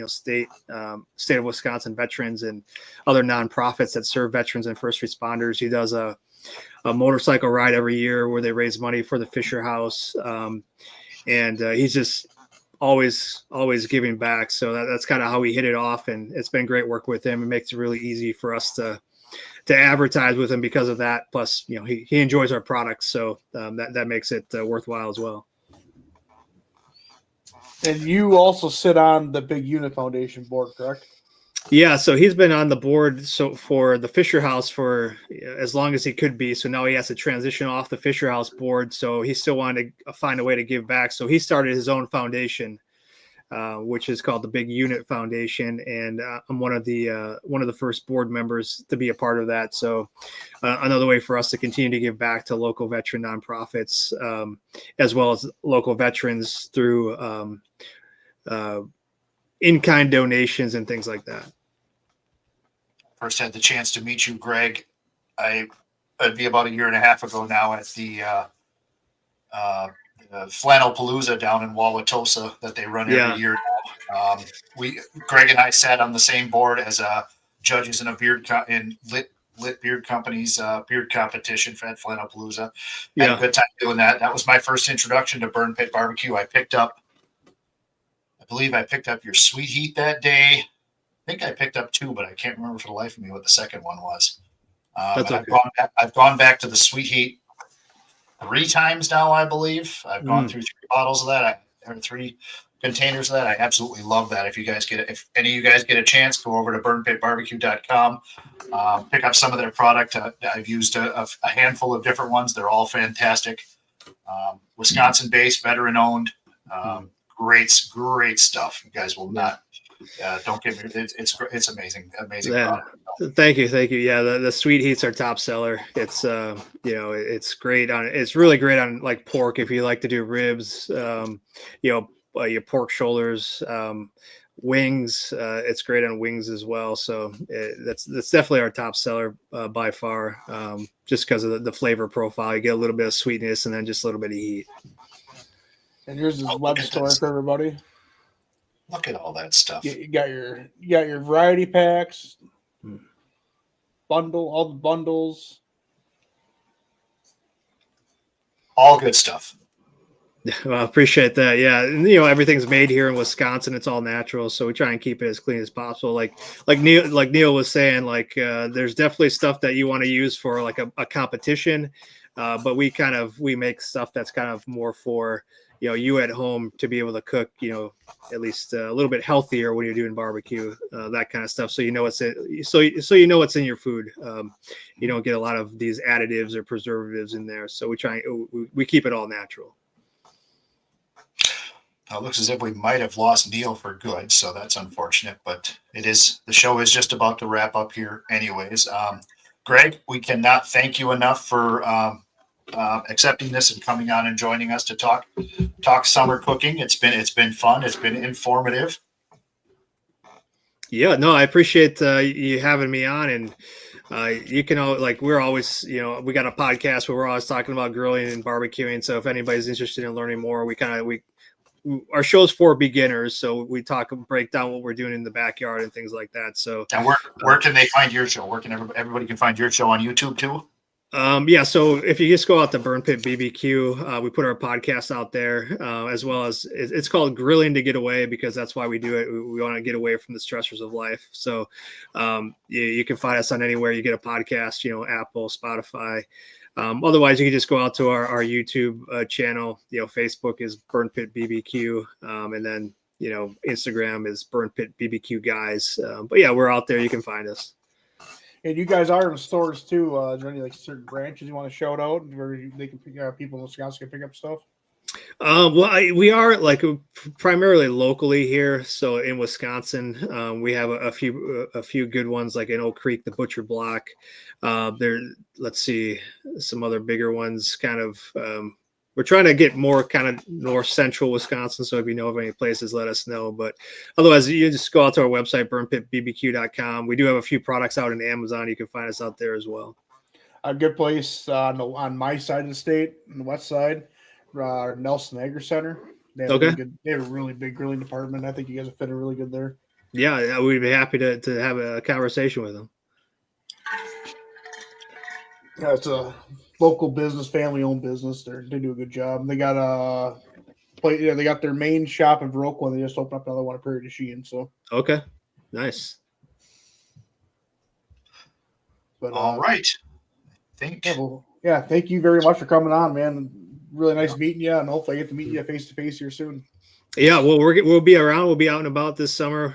S5: state of Wisconsin veterans and other nonprofits that serve veterans and first responders. He does a motorcycle ride every year where they raise money for the Fisher House, and he's just always giving back. So that's kind of how we hit it off, and it's been great work with him. It makes it really easy for us to advertise with him because of that. Plus, he enjoys our products, so that makes it worthwhile as well.
S3: And you also sit on the Big Unit Foundation board, correct?
S5: Yeah, so he's been on the board for the Fisher House for as long as he could be. So now he has to transition off the Fisher House board. So he still wanted to find a way to give back. So he started his own foundation. which is called the Big Unit Foundation, and I'm one of the first board members to be a part of that. So another way for us to continue to give back to local veteran nonprofits, as well as local veterans through in-kind donations and things like that.
S4: First had the chance to meet you, Greg. It'd be about a year and a half ago now at the Flannel Palooza down in Wauwatosa that they run every year. Greg and I sat on the same board as judges in a lit beard company's beard competition for Flannel Palooza. Had a good time doing that. That was my first introduction to Burn Pit BBQ. I believe I picked up your Sweet Heat that day. I think I picked up 2, but I can't remember for the life of me what the second one was.
S5: That's okay.
S4: I've gone back to the Sweet Heat 3 times now, I believe. I've gone through 3 bottles of that, or 3 containers of that. I absolutely love that. If any of you guys get a chance, go over to burnpitbbq.com, pick up some of their product. I've used a handful of different ones. They're all fantastic. Wisconsin-based, veteran-owned. Great stuff. You guys will not. Don't get me. It's amazing product.
S5: Thank you. Yeah, the Sweet Heat's our top seller. It's it's great on. It's really great on like pork if you like to do ribs. Your pork shoulders, wings. It's great on wings as well. So that's definitely our top seller by far. Just because of the flavor profile, you get a little bit of sweetness and then just a little bit of heat. And
S3: here's his web store for everybody.
S4: Look at all that stuff.
S3: You got your variety packs, all the bundles.
S4: All good stuff.
S5: Well, I appreciate that. Yeah, and, everything's made here in Wisconsin. It's all natural, so we try and keep it as clean as possible. Like Neal was saying, there's definitely stuff that you want to use for like a competition, but we make stuff that's kind of more for you at home to be able to cook, at least a little bit healthier when you're doing barbecue, that kind of stuff. So what's what's in your food. You don't get a lot of these additives or preservatives in there. So we keep it all natural.
S4: It looks as if we might have lost Neal for good, so that's unfortunate. But the show is just about to wrap up here, anyways. Greg, we cannot thank you enough for accepting this and coming on and joining us to talk summer cooking. It's been fun. It's been informative.
S5: Yeah, no, I appreciate you having me on, and you can we're always we got a podcast where we're always talking about grilling and barbecuing. So if anybody's interested in learning more, our show's for beginners, so we break down what we're doing in the backyard and things like that. So,
S4: and where can they find your show? Where can everybody can find your show on YouTube too?
S5: So if you just go out to Burn Pit BBQ, we put our podcast out there, as well as it's called Grilling to Get Away because that's why we do it. We want to get away from the stressors of life. So, you can find us on anywhere you get a podcast, Apple, Spotify. Otherwise, you can just go out to our YouTube channel. Facebook is Burn Pit BBQ, and then Instagram is Burn Pit BBQ guys. But yeah, we're out there. You can find us.
S3: And you guys are in stores too. Is there any certain branches you want to shout out where they can people in Wisconsin can pick up stuff?
S5: We are primarily locally here. So in Wisconsin, we have a few good ones like in Oak Creek, the Butcher Block. Let's see, some other bigger ones. We're trying to get more kind of north central Wisconsin. So if you know of any places, let us know. But otherwise, you just go out to our website, burnpitbbq.com. We do have a few products out in Amazon. You can find us out there as well.
S3: A good place on my side of the state, on the west side. Nelson Agri Center. They have a really big grilling department. I think you guys will fit in really good there.
S5: Yeah, we'd be happy to have a conversation with them.
S3: Yeah, it's a local business, family-owned business. They do a good job. They got they got their main shop in Viroqua, and they just opened up another one at Prairie du Chien. So
S5: okay, nice.
S3: But
S4: all right,
S3: thank you very much for coming on, man. Really nice meeting you, and hopefully I get to meet you face to face here soon.
S5: Yeah, well, we'll be around. We'll be out and about this summer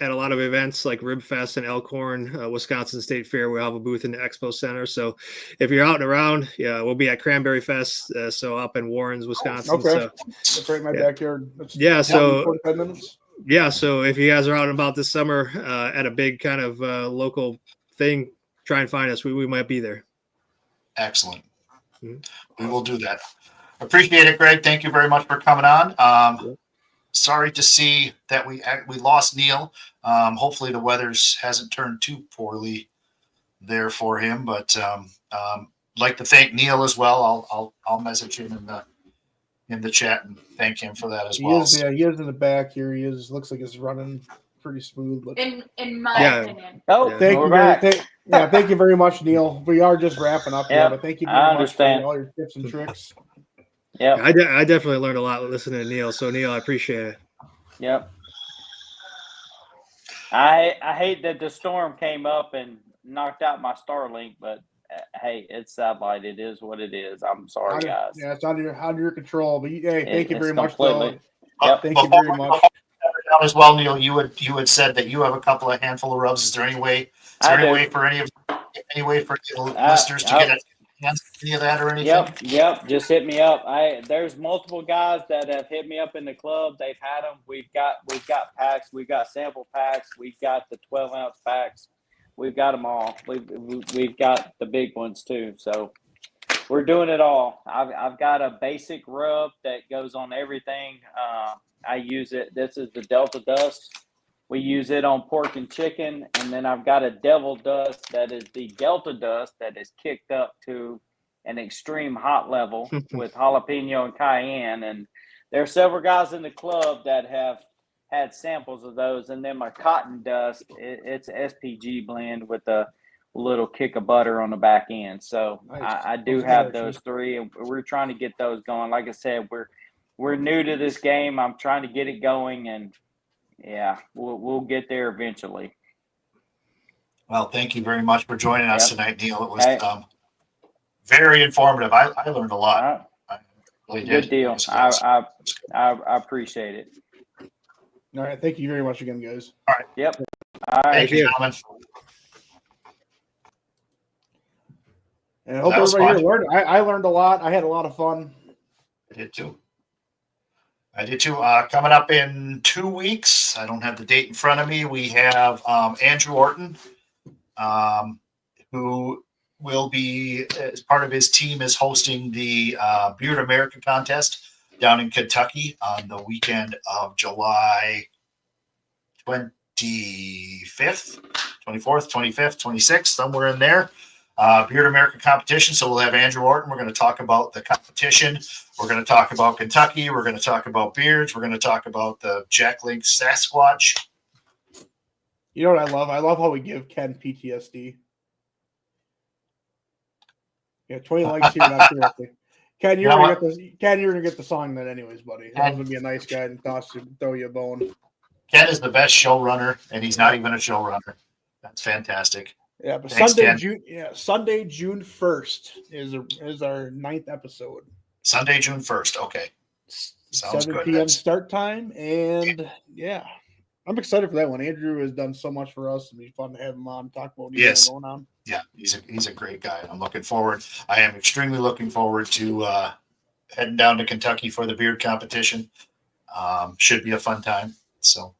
S5: at a lot of events like Rib Fest and Elkhorn, Wisconsin State Fair. We'll have a booth in the Expo Center. So if you're out and around, yeah, we'll be at Cranberry Fest. So up in Warrens, Wisconsin.
S3: Okay.
S5: So
S3: That's right in my
S5: yeah.
S3: backyard. That's
S5: Yeah, so
S3: 45 minutes.
S5: yeah, so if you guys are out and about this summer at a big kind of local thing, try and find us. We might be there.
S4: Excellent.
S5: Mhm.
S4: We will do that. Appreciate it, Greg. Thank you very much for coming on. Sorry to see that we lost Neal. Hopefully the weather's hasn't turned too poorly there for him, but like to thank Neal as well. I'll message him in the chat and thank him for that as well.
S3: He is in the back here. He is. Looks like it's running pretty smooth. But
S7: In my
S5: Yeah.
S7: opinion.
S6: Oh,
S5: Yeah.
S3: thank
S6: we're
S3: you
S6: back.
S3: thank you very much, Neal. We are just wrapping up here,
S6: Yep,
S3: but thank you
S6: I
S3: very much
S6: understand.
S3: for all your tips and tricks.
S6: Yep.
S5: I definitely learned a lot listening to Neal. So Neal, I appreciate it.
S6: Yep. I hate that the storm came up and knocked out my Starlink, but hey, it's satellite. It is what it is. I'm sorry, guys.
S3: Yeah, it's out of your control. But hey, thank you
S6: It's
S3: very much, though.
S6: completely- Yep.
S3: Thank you very much.
S4: Down as well, Neal. You had said that you have a couple of handful of rubs. Is there any way? Is there
S6: I
S4: any
S6: do.
S4: way for any the listeners to get any of that or anything?
S6: Yep. Just hit me up. There's multiple guys that have hit me up in the club. They've had them. We've got packs. We've got sample packs. We've got the 12-ounce packs. We've got them all. We've got the big ones too. So we're doing it all. I've got a basic rub that goes on everything. I use it. This is the Delta Dust. We use it on pork and chicken. And then I've got a Devil Dust that is the Delta Dust that is kicked up to an extreme hot level with jalapeno and cayenne. And there are several guys in the club that have had samples of those. And then my Cotton Dust, it's SPG blend with a little kick of butter on the back end. So
S3: Nice.
S6: I do
S3: Those
S6: have
S3: are
S6: those three, and we're trying to get those going. Like I said, we're new to this game. I'm trying to get it going, and yeah, we'll get there eventually.
S4: Well, thank you very much for joining us
S6: Yep.
S4: tonight, Neal. It was
S6: Hey.
S4: very informative. I learned a
S6: All
S4: lot.
S6: right.
S4: I really
S6: Good
S4: did.
S6: deal.
S4: It was-
S6: I appreciate it.
S3: All right, thank you very much again, guys.
S6: Yep. All right.
S4: Thank you,
S5: you.
S4: gentlemen.
S3: And I hope
S4: That was
S3: everybody here
S4: fun.
S3: learned. I learned a lot. I had a lot of fun.
S4: I did too. Coming up in 2 weeks, I don't have the date in front of me. We have Andrew Orton, who will be, as part of his team, is hosting the Beard America contest down in Kentucky on the weekend of July 25th, 24th, 25th, 26th, somewhere in there. Beard America competition. So we'll have Andrew Orton. We're going to talk about the competition. We're going to talk about Kentucky. We're going to talk about beards. We're going to talk about the Jack Link Sasquatch.
S3: You know what I love? I love how we give Ken PTSD. Yeah, 20 likes here. Not seriously. Ken,
S4: You know what?
S3: you're gonna get the song then, anyways, buddy. I was gonna be a nice guy and throw you a bone.
S4: Ken is the best showrunner, and he's not even a showrunner. That's fantastic.
S3: Yeah, but
S4: Thanks, Ken.
S3: Sunday, June 1st is our 9th episode.
S4: Sunday, June 1st. Okay. Sounds
S3: 7
S4: good.
S3: p.m.
S4: That's-
S3: start time, and yeah, I'm excited for that one. Andrew has done so much for us. It'll be fun to have him on, talk about what he's
S4: Yes.
S3: got going on.
S4: Yeah, he's a great guy. I'm looking forward. I am extremely looking forward to heading down to Kentucky for the beard competition. Should be a fun time. So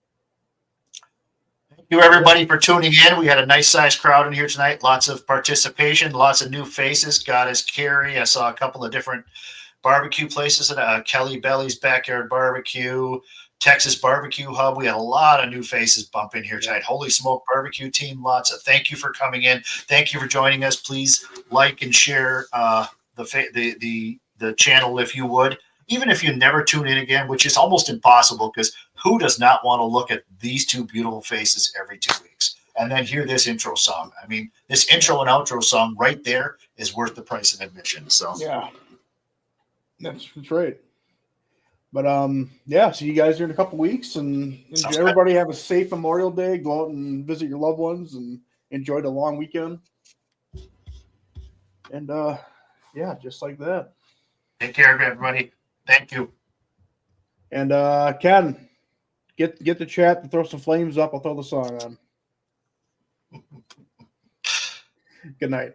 S4: thank you everybody for tuning in. We had a nice sized crowd in here tonight. Lots of participation, lots of new faces. God is Carrie. I saw a couple of different barbecue places at Kelly Belly's Backyard Barbecue, Texas Barbecue Hub. We had a lot of new faces bump in here tonight. Holy Smoke Barbecue team, lots of thank you for coming in. Thank you for joining us. Please like and share the channel if you would. Even if you never tune in again, which is almost impossible, because who does not want to look at these two beautiful faces every 2 weeks and then hear this intro song? I mean, this intro and outro song right there is worth the price of admission. So
S3: Yeah, that's right. But yeah, see you guys here in a couple weeks, and
S4: Sounds
S3: everybody have a safe Memorial Day. Go out and visit your loved ones and enjoy the long weekend. And yeah, just like that.
S4: take care of everybody. Thank you.
S3: And Ken, get the chat to throw some flames up. I'll throw the song on. Good night.